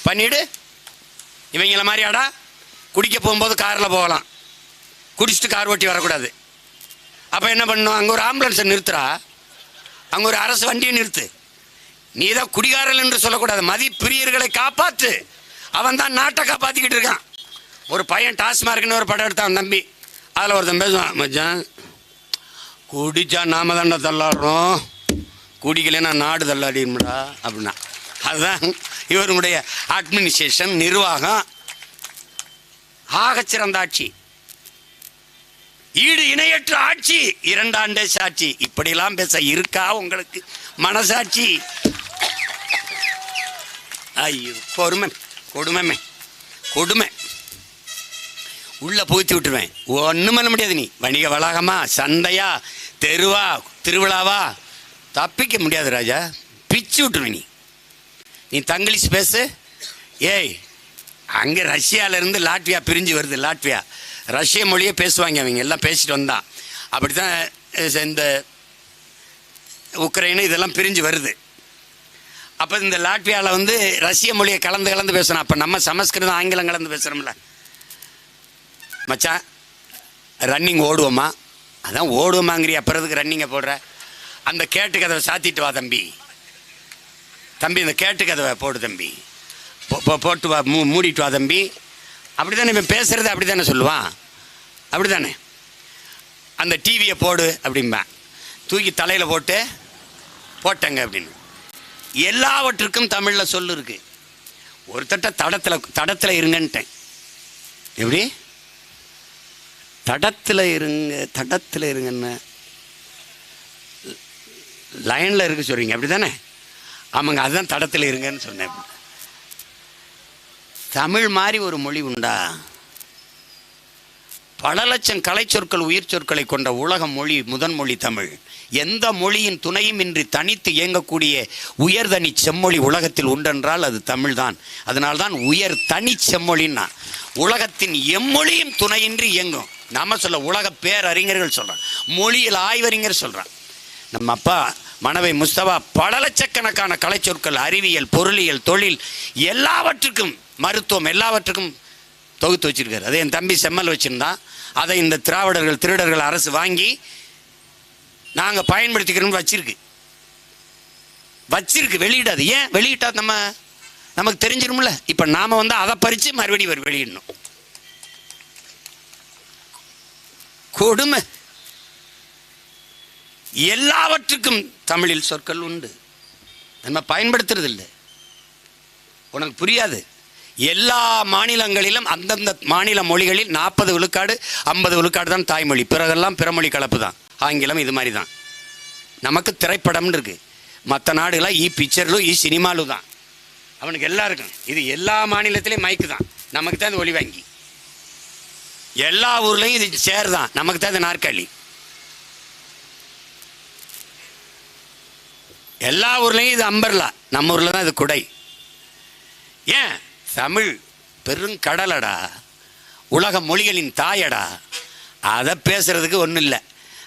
பண்ணிடு. இவங்கள மாதிரியாடா குடிக்க போகும்போது காரில் போகலாம், குடிச்சிட்டு கார் ஓட்டி வரக்கூடாது. அப்போ என்ன பண்ணணும், அங்கே ஒரு ஆம்புலன்ஸை நிறுத்துறா, அங்கே ஒரு அரசு வண்டியை நிறுத்து. நீ தான் குடிகாரல் என்று சொல்லக்கூடாது, மதிப்பிரியர்களை காப்பாற்று. அவன் தான் நாட்டை காப்பாற்றிக்கிட்டு இருக்கான். ஒரு பையன் டாஸ்மார்க்குன்னு ஒரு படம் எடுத்தான் தம்பி, அதில் ஒருத்தன் பேசுவான், மச்சான் குடிச்சா நாம தாண்டா தள்ளாடுறோம், குடிக்கலைன்னா நாடு தள்ளாடிடும்டா அப்படின்னா. அதுதான் இவருடைய அட்மினிஸ்ட்ரேஷன், நிர்வாகம். ஆகச்சிறந்த ஆட்சி, ஈடு இணையற்ற ஆட்சி, 2 ஆண்டே சாட்சி. இப்படிலாம் பேச இருக்கா உங்களுக்கு மனசாட்சி? ஐயோ, கொடுமை உள்ள புகுத்தி விட்டுருவேன். ஒன்றும் பண்ண முடியாது. நீ வணிக வளாகமா, சந்தையா, தெருவா, திருவிழாவா, தப்பிக்க முடியாது ராஜா, பிச்சு விட்டுருவேன். நீ தங்கிலீஷ் பேசு. ஏய், அங்கே ரஷ்யாவிலேருந்து லாட்வியா பிரிஞ்சு வருது. லாட்வியா ரஷ்ய மொழியே பேசுவாங்க, அவங்க எல்லாம் பேசிட்டு வந்தான். அப்படி தான் இந்த உக்ரைனு இதெல்லாம் பிரிஞ்சு வருது. அப்போ இந்த லாட்வியாவில் ரஷ்ய மொழியை கலந்து பேசணும். அப்போ நம்ம சமஸ்கிருதம் ஆங்கிலம் கலந்து பேசுகிறோம்ல. மச்சான் ரன்னிங் ஓடுவோமா? அதான் ஓடுவோமாங்கிறிய, அப்புறதுக்கு ரன்னிங்கை போடுற. அந்த கேட்டு கதவை சாத்திட்டு வா தம்பி, தம்பி இந்த கேட்டு கதவை போடு தம்பி, போட்டு வா, மூடிட்டு வா தம்பி. அப்படி தானே இவன் பேசுறது, அப்படி தானே சொல்லுவான், அப்படி தானே. அந்த டிவியை போடு அப்படிம்பேன், தூக்கி தலையில் போட்டேங்க அப்படின்னு. எல்லாவற்றுக்கும் தமிழில் சொல்லு இருக்கு. ஒருத்தட்ட தடத்தில் இருங்கன்ட்டேன். எப்படி தடத்தில் இருங்கன்னு லைனில் இருக்கு சொல்றீங்க, அப்படி தானே? ஆமாங்க, அதுதான் தடத்தில் இருங்கன்னு சொன்னேன். தமிழ் மாதிரி ஒரு மொழி உண்டா? பல லட்சம் கலை சொற்கள், உயிர் சொற்களை கொண்ட உலக மொழி முதன்மொழி தமிழ். எந்த மொழியின் துணையும் இன்றி தனித்து இயங்கக்கூடிய உயர்தனி செம்மொழி உலகத்தில் உண்டென்றால் அது தமிழ் தான். அதனால்தான் உயர் தனி செம்மொழின்னா. உலகத்தின் எம்மொழியும் துணையின்றி இயங்கும். நாம சொல்ல உலக பேரறிஞர்கள் சொல்றான், மொழியில் ஆய்வறிஞர் சொல்றான். நம்ம அப்பா மனவை முஸ்தபா பல லட்சக்கணக்கான கலை சொற்கள், அறிவியல், பொருளியல், தொழில், எல்லாவற்றுக்கும், மருத்துவம், எல்லாவற்றுக்கும் தொகுத்து வச்சிருக்காரு. அதை என் தம்பி செம்மல் வச்சிருந்தான். அதை இந்த திராவிடர்கள், திருடர்கள் அரசு வாங்கி நாங்கள் பயன்படுத்திக்கிறோம்னு வச்சிருக்கு. வெளியிடாது. ஏன் வெளியிட்டா நமக்கு தெரிஞ்சிரும்ல. இப்போ நாம அதை பறித்து மறுபடியும் வெளியிடணும். கொடுமை. எல்லாவற்றுக்கும் தமிழில் சொற்கள் உண்டு, நம்ம பயன்படுத்துறது இல்லை. உனக்கு புரியாது. எல்லா மாநிலங்களிலும் அந்தந்த மாநில மொழிகளில் 40 விழுக்காடு 50 விழுக்காடு தான் தாய்மொழி, பிறகெல்லாம் பிறமொழி கலப்பு தான். ஆங்கிலம் இது மாதிரி தான். நமக்கு திரைப்படம்னு இருக்கு, மற்ற நாடுகளாக பிக்சர்லும் சினிமாலும் தான். அவனுக்கு எல்லாருக்கும் இது எல்லா மாநிலத்திலையும் மைக்கு தான், நமக்கு தான் இது ஒலி வாங்கி. எல்லா ஊர்லேயும் இது சேர் தான், நமக்கு தான் இது நாற்காலி. எல்லா ஊர்லேயும் இது அம்பர்லா, நம்ம ஊரில் தான் இது குடை. ஏன்? தமிழ் பெருங்கடலடா, உலக மொழிகளின் தாயடா. அதை பேசுறதுக்கு ஒன்றும் இல்லை.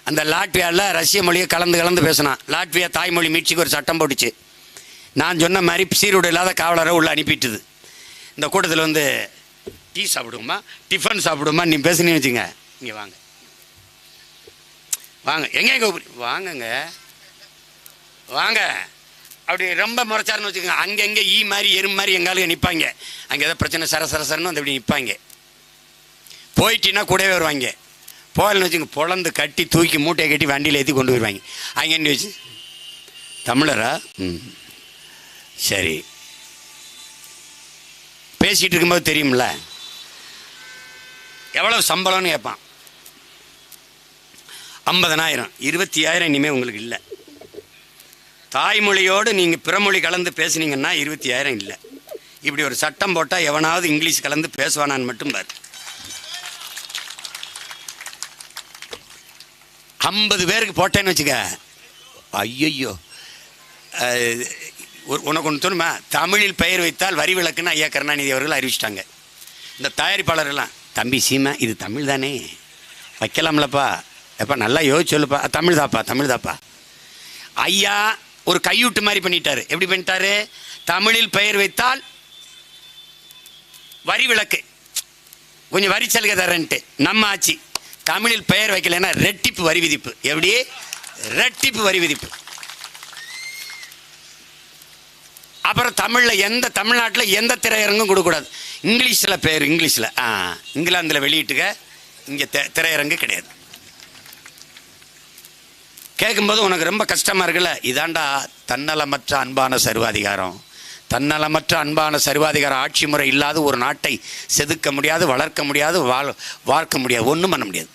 அந்த லாட்வியாவில் ரஷ்ய மொழியை கலந்து பேசினான். லாட்வியா தாய்மொழி மீட்சிக்கு ஒரு சட்டம் போட்டுச்சு. நான் சொன்ன மாதிரி சீருடை இல்லாத காவலரை உள்ள அனுப்பிட்டுது. இந்த கூட்டத்தில் டீ சாப்பிடுமா, டிஃபன் சாப்பிடுமா நீ பேசுனீன்னு வச்சுங்க, இங்கே வாங்க எங்கே வாங்க அப்படி ரொம்ப முறைச்சாருன்னு வச்சுக்கோங்க. அங்கங்கே மாதிரி எறும்பு மாதிரி எங்காலும் நிற்பாங்க. அங்கே ஏதோ பிரச்சனை சரசரன்னு வந்து அப்படி நிற்பாங்க. போயிட்டீங்கன்னா கூடவே வருவாங்க. போகலன்னு வச்சுங்க, பொழந்து கட்டி தூக்கி மூட்டையை கட்டி வண்டியில் ஏற்றி கொண்டு வருவாங்க. அங்கே வச்சு தமிழரா? சரி. பேசிகிட்டு இருக்கும்போது தெரியும்ல எவ்வளவு சம்பளம்னு கேட்பான். 50,000 25,000 இனிமேல் உங்களுக்கு இல்லை. தாய்மொழியோடு நீங்கள் பிறமொழி கலந்து பேசுனீங்கன்னா 25,000 இல்லை. இப்படி ஒரு சட்டம் போட்டால் எவனாவது இங்கிலீஷ் கலந்து பேசுவானான்னு மட்டும் பாரு. 50 பேருக்கு போட்டேன்னு வச்சுக்க, ஐயோ உனக்கு ஒன்று தோணுமா? தமிழில் பெயர் வைத்தால் வரி விலக்குன்னு ஐயா கருணாநிதி அவர்கள் அறிவிச்சிட்டாங்க. இந்த தயாரிப்பாளர்கள்லாம், தம்பி சீமா இது தமிழ் தானே, வைக்கலாம்லப்பா, எப்பா நல்லா யோசிச்சு சொல்லுப்பா, தமிழ் தாப்பா. ஐயா ஒரு கையூட்டு மாதிரி பண்ணிட்டாரு. எப்படி பண்ணிட்டாரு? தமிழில் பெயர் வைத்தால் வரி விலக்கு, கொஞ்சம் வரி சலுகை தரேன்ட்டு. நம்ம ஆட்சி தமிழில் பெயர் வைக்கலைன்னா ரெட்டிப்பு வரி விதிப்பு. எப்படி? ரெட்டிப்பு வரி விதிப்பு. அப்புறம் தமிழ்நாட்டில் எந்த திரையரங்கும் கொடுக்கக்கூடாது. இங்கிலீஷில் பேர், இங்கிலாந்தில் வெளியிட்டுக்க, இங்கே திரையரங்கு கிடையாது. கேட்கும்போது உனக்கு ரொம்ப கஷ்டமாக இருக்குல்ல. இதாண்டா தன்னலமற்ற அன்பான சர்வாதிகாரம். தன்னலமற்ற அன்பான சர்வாதிகாரம் ஆட்சி முறை இல்லாத ஒரு நாட்டை செதுக்க முடியாது, வளர்க்க முடியாது, வாழ்க்க முடியாது, ஒன்றும் பண்ண முடியாது.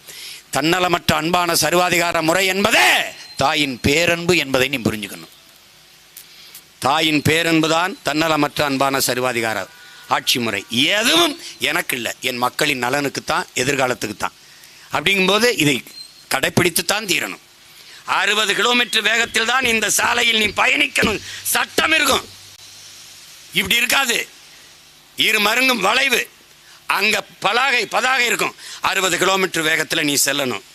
தன்னலமற்ற அன்பான சர்வாதிகார முறை என்பதே தாயின் பேரன்பு என்பதை நீ புரிஞ்சுக்கணும். தாயின் பேரன்பு தான் தன்னலமற்ற அன்பான சர்வாதிகார ஆட்சி முறை. எதுவும் எனக்கு இல்லை, என் மக்களின் நலனுக்குத்தான், எதிர்காலத்துக்குத்தான். அப்படிங்கும்போது இதை கடைப்பிடித்துத்தான் தீரணும். 60 கிலோமீட்டர் வேகத்தில் தான் இந்த சாலையில் நீ பயணிக்கணும், சட்டம் இருக்கும். இப்படி இருக்காது. இருமருங்கும் வளைவு, அங்க பதாகை இருக்கும். 60 கிலோமீட்டர் வேகத்தில் நீ செல்லணும்.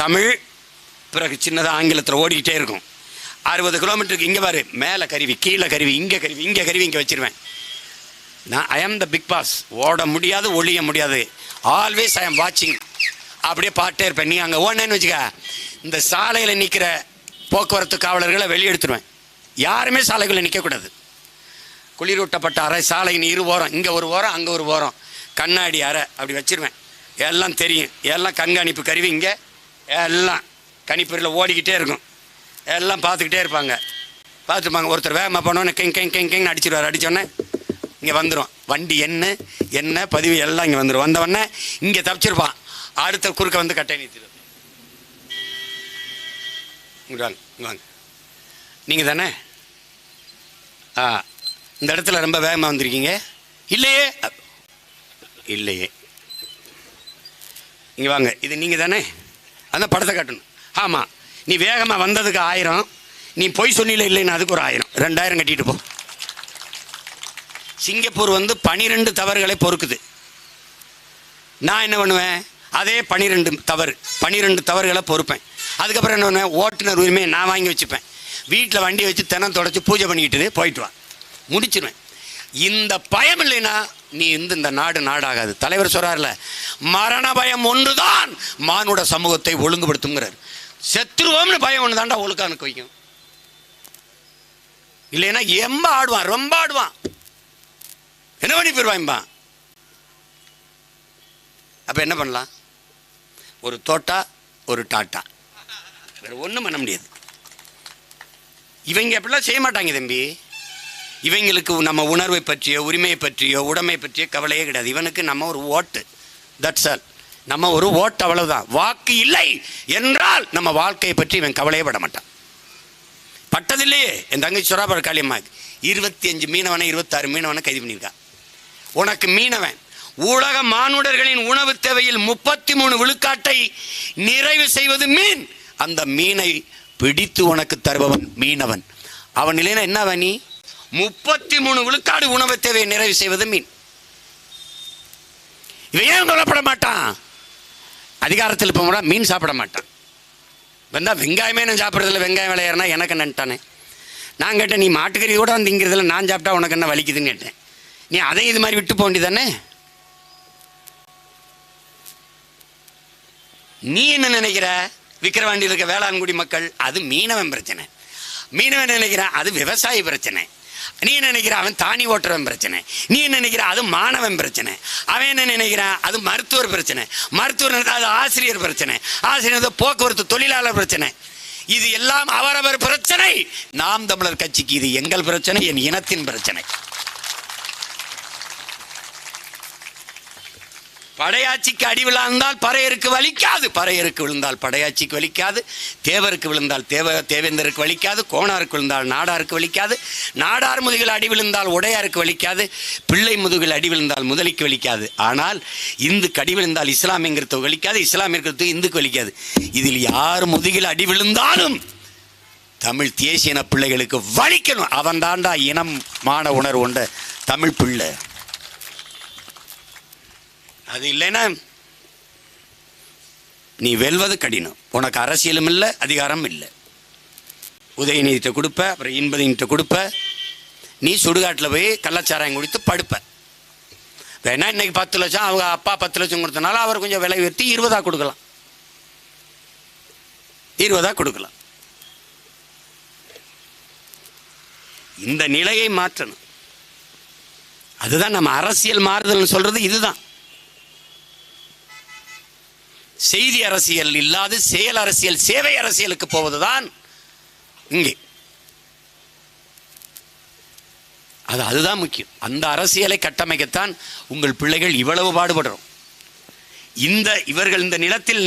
தமிழ் பிறகு சின்னதாக ஆங்கிலத்தில் ஓடிக்கிட்டே இருக்கும். 60 கிலோமீட்டருக்கு இங்கே பாரு, மேலே கருவி, கீழே கருவி, இங்கே கருவி இங்கே வச்சிருவேன். நான் ஐ ஆம் த பிக் பாஸ். ஓட முடியாது, ஒழிய முடியாது. ஆல்வேஸ் ஐ ஆம் வாட்சிங். அப்படியே பாட்டே இருப்பேன். நீ அங்கே ஓடனேன்னு வச்சுக்க, இந்த சாலையில் நிற்கிற போக்குவரத்து காவலர்களை வெளியெடுத்துருவேன். யாருமே சாலைகளில் நிற்கக்கூடாது. குளிரூட்டப்பட்ட அரை சாலையின் இரு ஓரம், இங்கே ஒரு ஓரம் அங்கே ஒரு ஓரம், கண்ணாடி அறை அப்படி வச்சிருவேன். எல்லாம் தெரியும், எல்லாம் கண்காணிப்பு கருவி இங்கே எல்லாம் கணிப்பொறியில் ஓடிக்கிட்டே இருக்கும். எல்லாம் பார்த்துக்கிட்டே இருப்பாங்க. பார்த்துருப்பாங்க. ஒருத்தர் வேகமாக போனோன்னு கெங் கெங் கெங் கெங்னு அடிச்சிடுவார். அடித்தோடனே இங்கே வந்துடும் வண்டி, என்ன பதிவு எல்லாம் இங்கே வந்துடும். வந்தவொடனே இங்கே தப்பிச்சிருப்பான். அடுத்த குறுக்க வந்து கட்டை நிறுத்திடுவார். இங்கே வாங்க, இங்கே வாங்க, நீங்கள் தானே? இந்த இடத்துல ரொம்ப வேகமாக வந்திருக்கீங்க. இல்லையே, இல்லையே, இங்கே வாங்க, இது நீங்கள் தானே? அந்த படத்தை காட்டணும். ஆமாம், நீ வேகமாக வந்ததுக்கு 1000, நீ பொய் சொன்னில இல்லைன்னு அதுக்கு ஒரு 1000, 2000 கட்டிட்டு போ. சிங்கப்பூர் 12 தவறுகளை பொறுக்குது. நான் என்ன பண்ணுவேன்? அதே 12 தவறுகளை பொறுப்பேன். அதுக்கப்புறம் என்ன பண்ணுவேன்? ஓட்டுநர் உரிமையை நான் வாங்கி வச்சுப்பேன். வீட்டில் வண்டி வச்சு தினம் தொடச்சி பூஜை பண்ணிக்கிட்டு போயிட்டு வா, முடிச்சிடுவேன். இந்த பயம் இல்லைன்னா நீ இந்த நாடு நாடாகாது. தலைவர் சொல்றாருல, மரண பயம் ஒன்றுதான் மானுட சமூகத்தை ஒழுங்குபடுத்துங்கிறார். செத்துருவோம்னு பயம் ஒன்று தாண்டா ஒழுக்கானுக்கு வைக்கும். இல்லைன்னா ரொம்ப ஆடுவான், என்ன பண்ணி போயிடுவான்பா. அப்ப என்ன பண்ணலாம்? ஒரு தோட்டா ஒரு டாட்டா, வேற ஒன்றும் பண்ண முடியாது. இவங்க அப்படிலாம் செய்ய மாட்டாங்க தம்பி. இவங்களுக்கு நம்ம உணர்வை பற்றியோ உரிமையை பற்றியோ உடைமை பற்றியோ கவலையே கிடையாது. இவனுக்கு நம்ம ஒரு ஓட்டு, தட்ஸ் ஆல். நம்ம ஒரு ஓட்டு, அவ்வளவுதான். வாக்கு இல்லை என்றால் நம்ம வாழ்க்கையை பற்றி இவன் கவலையே பட மாட்டான். பட்டதில்லையே. என் தங்கச்சி சொராபர் காளியம்மா 25 மீனவனை 26 மீனவனை கைது பண்ணியிருக்கா. உனக்கு மீனவன் உலக மானுடர்களின் உணவு தேவையில் 33 விழுக்காட்டை நிறைவு செய்வது மீன். அந்த மீனை பிடித்து உனக்கு தருபவன் மீனவன். அவன் இல்லைன்னா என்ன நீ? 33 விழுக்காடு உணவு தேவையை நிறைவு செய்வது மீன். இவன் ஏன் கொல்லப்பட மாட்டான்? அதிகாரத்தில் இப்போ மீன் சாப்பிட மாட்டான். வந்தா வெங்காயமே நான் சாப்பிட்றதில்ல, வெங்காயம் விளையாடுனா எனக்கு என்னன்ட்டானே. நான் கேட்டேன், நீ மாட்டுக்கறி கூட வந்து திங்கிறதுல நான் சாப்பிட்டா உனக்கு என்ன வலிக்குதுன்னு கேட்டேன். நீ அதை இது மாதிரி விட்டு போண்டி தானே. நீ என்ன நினைக்கிற? விக்கிரவாண்டியில் இருக்க வேளாண்குடி மக்கள் அது மீனவன் பிரச்சனை. மீனவன் நினைக்கிற அது விவசாயி பிரச்சனை. நீ நினைக்கிற அவன் தானி ஓட்டுறவன் பிரச்சனை. நீ நினைக்கிற அது மாணவன் பிரச்சனை. அவன் என்ன நினைக்கிறான்? அது மருத்துவர் பிரச்சனை. மருத்துவர் அது ஆசிரியர் பிரச்சனை. ஆசிரியர் போக்குவரத்து தொழிலாளர் பிரச்சனை. இது எல்லாம் அவரவர் பிரச்சனை. நாம் தமிழர் கட்சிக்கு இது எங்கள் பிரச்சனை, என் இனத்தின் பிரச்சனை. படையாட்சிக்கு அடி விழுந்தால் பறையருக்கு வலிக்காது, பறையருக்கு விழுந்தால் படையாட்சிக்கு வலிக்காது, தேவருக்கு விழுந்தால் தேவேந்தருக்கு வலிக்காது, கோணாருக்கு விழுந்தால் நாடாருக்கு வலிக்காது, நாடார் முதுகில் அடி விழுந்தால் உடையாருக்கு வலிக்காது, பிள்ளை முதுகில் அடி விழுந்தால் முதலிக்கு வலிக்காது. ஆனால் இந்துக்கு அடி விழுந்தால் இஸ்லாமியங்கிறது வலிக்காது, இஸ்லாமியங்கிறது இந்துக்கு வலிக்காது. இதில் யார் முதுகில் அடி விழுந்தாலும் தமிழ் தேசிய பிள்ளைகளுக்கு வலிக்கணும். அவன் தாண்டா இனம் மான உணர்வு கொண்ட தமிழ் பிள்ளை. அது இல்லைன்னா நீ வெல்வது கடினம். உனக்கு அரசியலும் இல்லை, அதிகாரம் இல்லை. உதயநிதிட்ட கொடுப்ப, அப்புறம் இன்பதிட்ட கொடுப்ப, நீ சுடுகாட்டில் போய் கள்ளச்சாராயம் குடித்து படுப்ப. வேணா இன்னைக்கு 10 லட்சம், அவங்க அப்பா 10 லட்சம் கொடுத்தனால அவர் கொஞ்சம் விலை உயர்த்தி 20 கொடுக்கலாம், 20 கொடுக்கலாம். இந்த நிலையை மாற்றணும். அதுதான் நம்ம அரசியல் மாறுதல் சொல்றது. இதுதான் செய்தி அரசியல் இல்லாது செயல் அரசியல், சேவை அரசியலுக்கு போவதுதான் இங்கே. அதுதான் முக்கியம். அந்த அரசியலை கட்டமைக்கத்தான் உங்கள் பிள்ளைகள் இவ்வளவு பாடுபடுறோம். இவர்கள் இந்த நிலத்தில்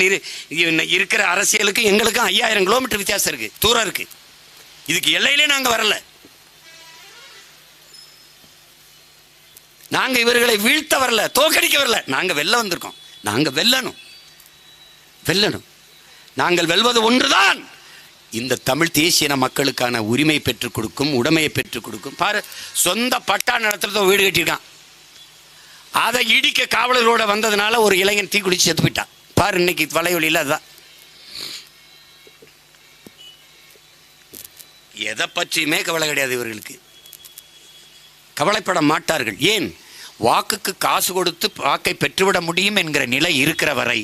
இருக்கிற அரசியலுக்கு எங்களுக்கும் 5000 கிலோமீட்டர் வித்தியாசம் இருக்கு, தூரம் இருக்கு. இதுக்கு எல்லையிலே நாங்க வரல. நாங்க இவர்களை வீழ்த்த வரல, தோக்கடிக்க வரல. நாங்க வெல்ல வந்திருக்கோம். நாங்க வெல்லணும். நாங்கள் வெல்வது ஒன்றுதான் இந்த தமிழ் தேசிய மக்களுக்கான உரிமை பெற்றுக் கொடுக்கும், உடைமையை பெற்றுக் கொடுக்கும். பாரு, சொந்த பட்டா நிலத்துல வீடு கட்டியிருக்கான். அதை இடிக்க காவலர்களோட வந்ததுனால ஒரு இளைஞன் தீ குடிச்சு செத்து போயிட்டான். பாரு, இன்னைக்கு வலைவழியில் அதுதான். எதை பற்றியுமே கவலை கிடையாது இவர்களுக்கு. கவலைப்பட மாட்டார்கள். ஏன்? வாக்குக்கு காசு கொடுத்து வாக்கை பெற்றுவிட முடியும் என்கிற நிலை இருக்கிற வரை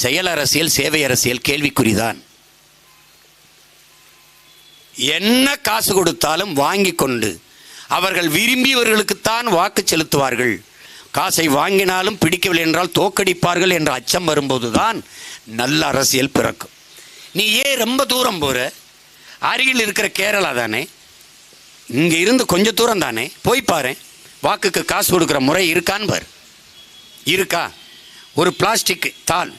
செயல் அரசியல், சேவை அரசியல் கேள்விக்குறிதான். என்ன காசு கொடுத்தாலும் வாங்கி கொண்டு அவர்கள் விரும்பியவர்களுக்குத்தான் வாக்கு செலுத்துவார்கள். காசை வாங்கினாலும் பிடிக்கவில்லை என்றால் தோக்கடிப்பார்கள் என்ற அச்சம் வரும்போதுதான் நல்ல அரசியல் பிறக்கும். நீ ஏன் ரொம்ப தூரம் போற? அருகில் இருக்கிற கேரளா தானே, இங்க இருந்து கொஞ்சம் தூரம் தானே, போய் பாரு. வாக்குக்கு காசு கொடுக்குற முறை இருக்கான்னு பாரு. இருக்கா? ஒரு பிளாஸ்டிக் தாள்,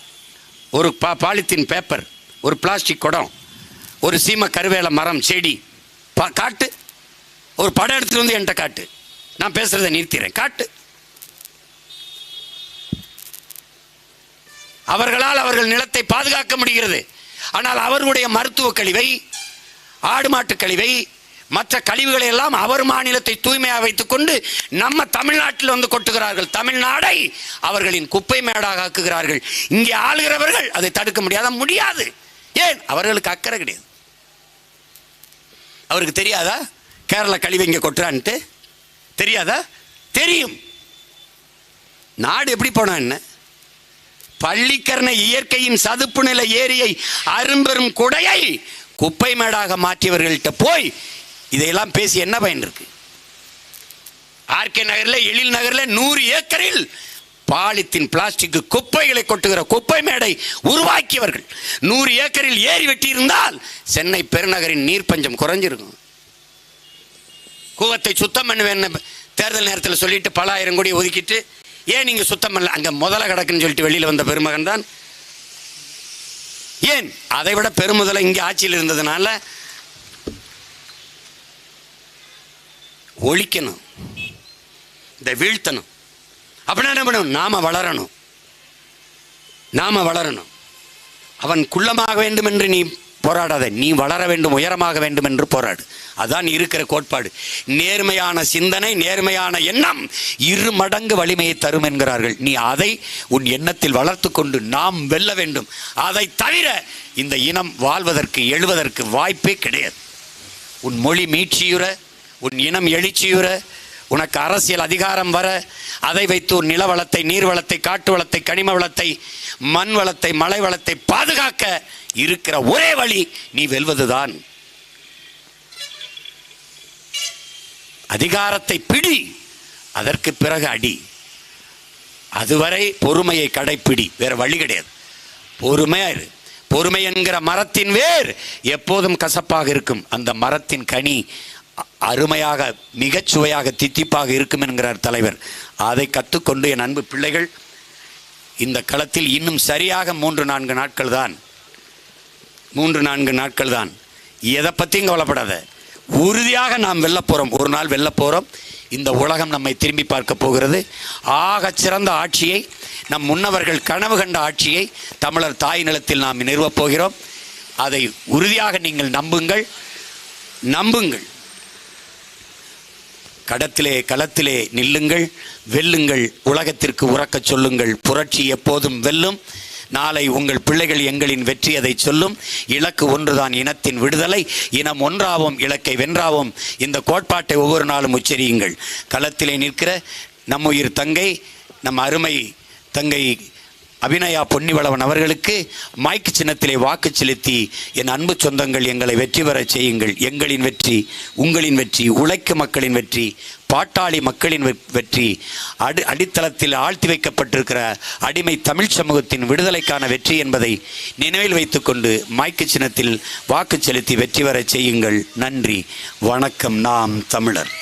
ஒரு பாலித்தீன் பேப்பர், ஒரு பிளாஸ்டிக் குடம், ஒரு சீம கருவேல மரம் செடி காட்டு. ஒரு படம் எடுத்துட்டு வந்து என்கிட்ட காட்டு, நான் பேசுறதை நிறுத்திறேன், காட்டு. அவர்களால் அவர்கள் நிலத்தை பாதுகாக்க முடிகிறது. ஆனால் அவர்களுடைய மருத்துவ கழிவை, ஆடு மாட்டு கழிவை, மற்ற கழிவுகளை எல்லாம் அவர் மாநிலத்தை தூய்மையாக வைத்துக் கொண்டு நம்ம தமிழ்நாட்டில் வந்து கொட்டுகிறார்கள். தமிழ்நாடை அவர்களின் குப்பை மேடாக ஆக்குகிறார்கள். இங்கே ஆளுகிறவர்கள் அதை தடுக்க முடியாது. ஏன்? அவர்களுக்கு அக்கறை கிடையாது. அவருக்கு தெரியாதா கேரளா கழிவை இங்கே கொட்டுறான்ட்டு? தெரியாதா? தெரியும். நாடு எப்படி போனா என்ன? பள்ளிக்கரணை இயற்கையின் சதுப்பு நில ஏரியை அரும்பெரும் கொடையை குப்பை மேடாக மாற்றியவர்கள்ட்ட போய் இதையெல்லாம் பேசி என்ன பயன் இருக்கு? ஆர்கே நகரில், எழில் நகரில் 100 ஏக்கரில் பாலித்தீன் பிளாஸ்டிக் குப்பைகளை கொட்டுகிற குப்பை மேடை உருவாக்கியவர்கள். 100 ஏக்கரில் ஏரி வெட்டி இருந்தால் சென்னை பெருநகரின் நீர் பஞ்சம் குறைஞ்சிருக்கும். கூவத்தை சுத்தம் பண்ணுவேன் தேர்தல் நேரத்தில் சொல்லிட்டு பல ஆயிரம் கோடி ஒதுக்கிட்டு ஏன் நீங்க சுத்தம் பண்ணல? அங்க முதல கிடக்குன்னு சொல்லிட்டு வெளியில வந்த பெருமகன் தான். ஏன்? அதை விட பெருமுதல இங்கே ஆட்சியில் இருந்ததுனால ஒழிக்கணும், இதை வீழ்த்தணும். அப்படின்னா என்ன பண்ணணும்? நாம வளரணும். அவன் குள்ளமாக வேண்டும் என்று நீ போராடாத, நீ வளர வேண்டும், உயரமாக வேண்டும் என்று போராடு. அதான் இருக்கிற கோட்பாடு. நேர்மையான சிந்தனை, நேர்மையான எண்ணம் 2 மடங்கு வலிமையை தரும் என்கிறார்கள். நீ அதை உன் எண்ணத்தில் வளர்த்து கொண்டு நாம் வெல்ல வேண்டும். அதை தவிர இந்த இனம் வாழ்வதற்கு, எழுவதற்கு வாய்ப்பே கிடையாது. உன் மொழி மீட்சியுற, உன் இனம் எழுச்சியுற, உனக்கு அரசியல் அதிகாரம் வர, அதை வைத்து ஒரு நில வளத்தை, நீர் வளத்தை, காட்டு வளத்தை, கனிம வளத்தை, மண் வளத்தை, மலை வளத்தை பாதுகாக்க இருக்கிற ஒரே வழி நீ வெல்வதுதான். அதிகாரத்தை பிடி, அதற்கு பிறகு அடி. அதுவரை பொறுமையை கடைப்பிடி, வேற வழி கிடையாது. பொறுமை என்கிற மரத்தின் வேர் எப்போதும் கசப்பாக இருக்கும். அந்த மரத்தின் கனி அருமையாக, மிகச்சுவையாக, தித்திப்பாக இருக்கும் என்கிறார் தலைவர். அதை கற்றுக்கொண்டு என் அன்பு பிள்ளைகள், இந்த களத்தில் இன்னும் சரியாக 3-4 நாட்கள் தான். எதை பற்றியும் கவலைப்படாத. உறுதியாக நாம் வெல்ல போகிறோம். ஒரு நாள் வெல்ல போகிறோம். இந்த உலகம் நம்மை திரும்பி பார்க்க போகிறது. ஆகச் சிறந்த ஆட்சியை, நம் முன்னவர்கள் கனவு கண்ட ஆட்சியை தமிழர் தாய் நிலத்தில் நாம் நிறுவப் போகிறோம். அதை உறுதியாக நீங்கள் நம்புங்கள். களத்திலே நில்லுங்கள், வெல்லுங்கள், உலகத்திற்கு உறக்கச் சொல்லுங்கள். புரட்சி எப்போதும் வெல்லும். நாளை உங்கள் பிள்ளைகள் எங்களின் வெற்றி அதை சொல்லும். இலக்கு ஒன்றுதான், இனத்தின் விடுதலை. இனம் ஒன்றாவோம், இலக்கை வென்றாவோம். இந்த கோட்பாட்டை ஒவ்வொரு நாளும் உச்சரியுங்கள். களத்திலே நிற்கிற நம்முயிர் தங்கை, நம் அருமை தங்கை அபிநயா பொன்னிவளவன் அவர்களுக்கு மைக் சின்னத்திலே வாக்கு செலுத்தி என் அன்பு சொந்தங்கள் எங்களை வெற்றி பெற செய்யுங்கள். எங்களின் வெற்றி, உங்களின் வெற்றி, உழைக்கும் மக்களின் வெற்றி, பாட்டாளி மக்களின் வெற்றி, அடித்தளத்தில் ஆழ்த்தி வைக்கப்பட்டிருக்கிற அடிமை தமிழ் சமூகத்தின் விடுதலைக்கான வெற்றி என்பதை நினைவில் வைத்துக்கொண்டு மைக்கு சின்னத்தில் வாக்கு செலுத்தி வெற்றி பெற செய்யுங்கள். நன்றி, வணக்கம். நாம் தமிழர்.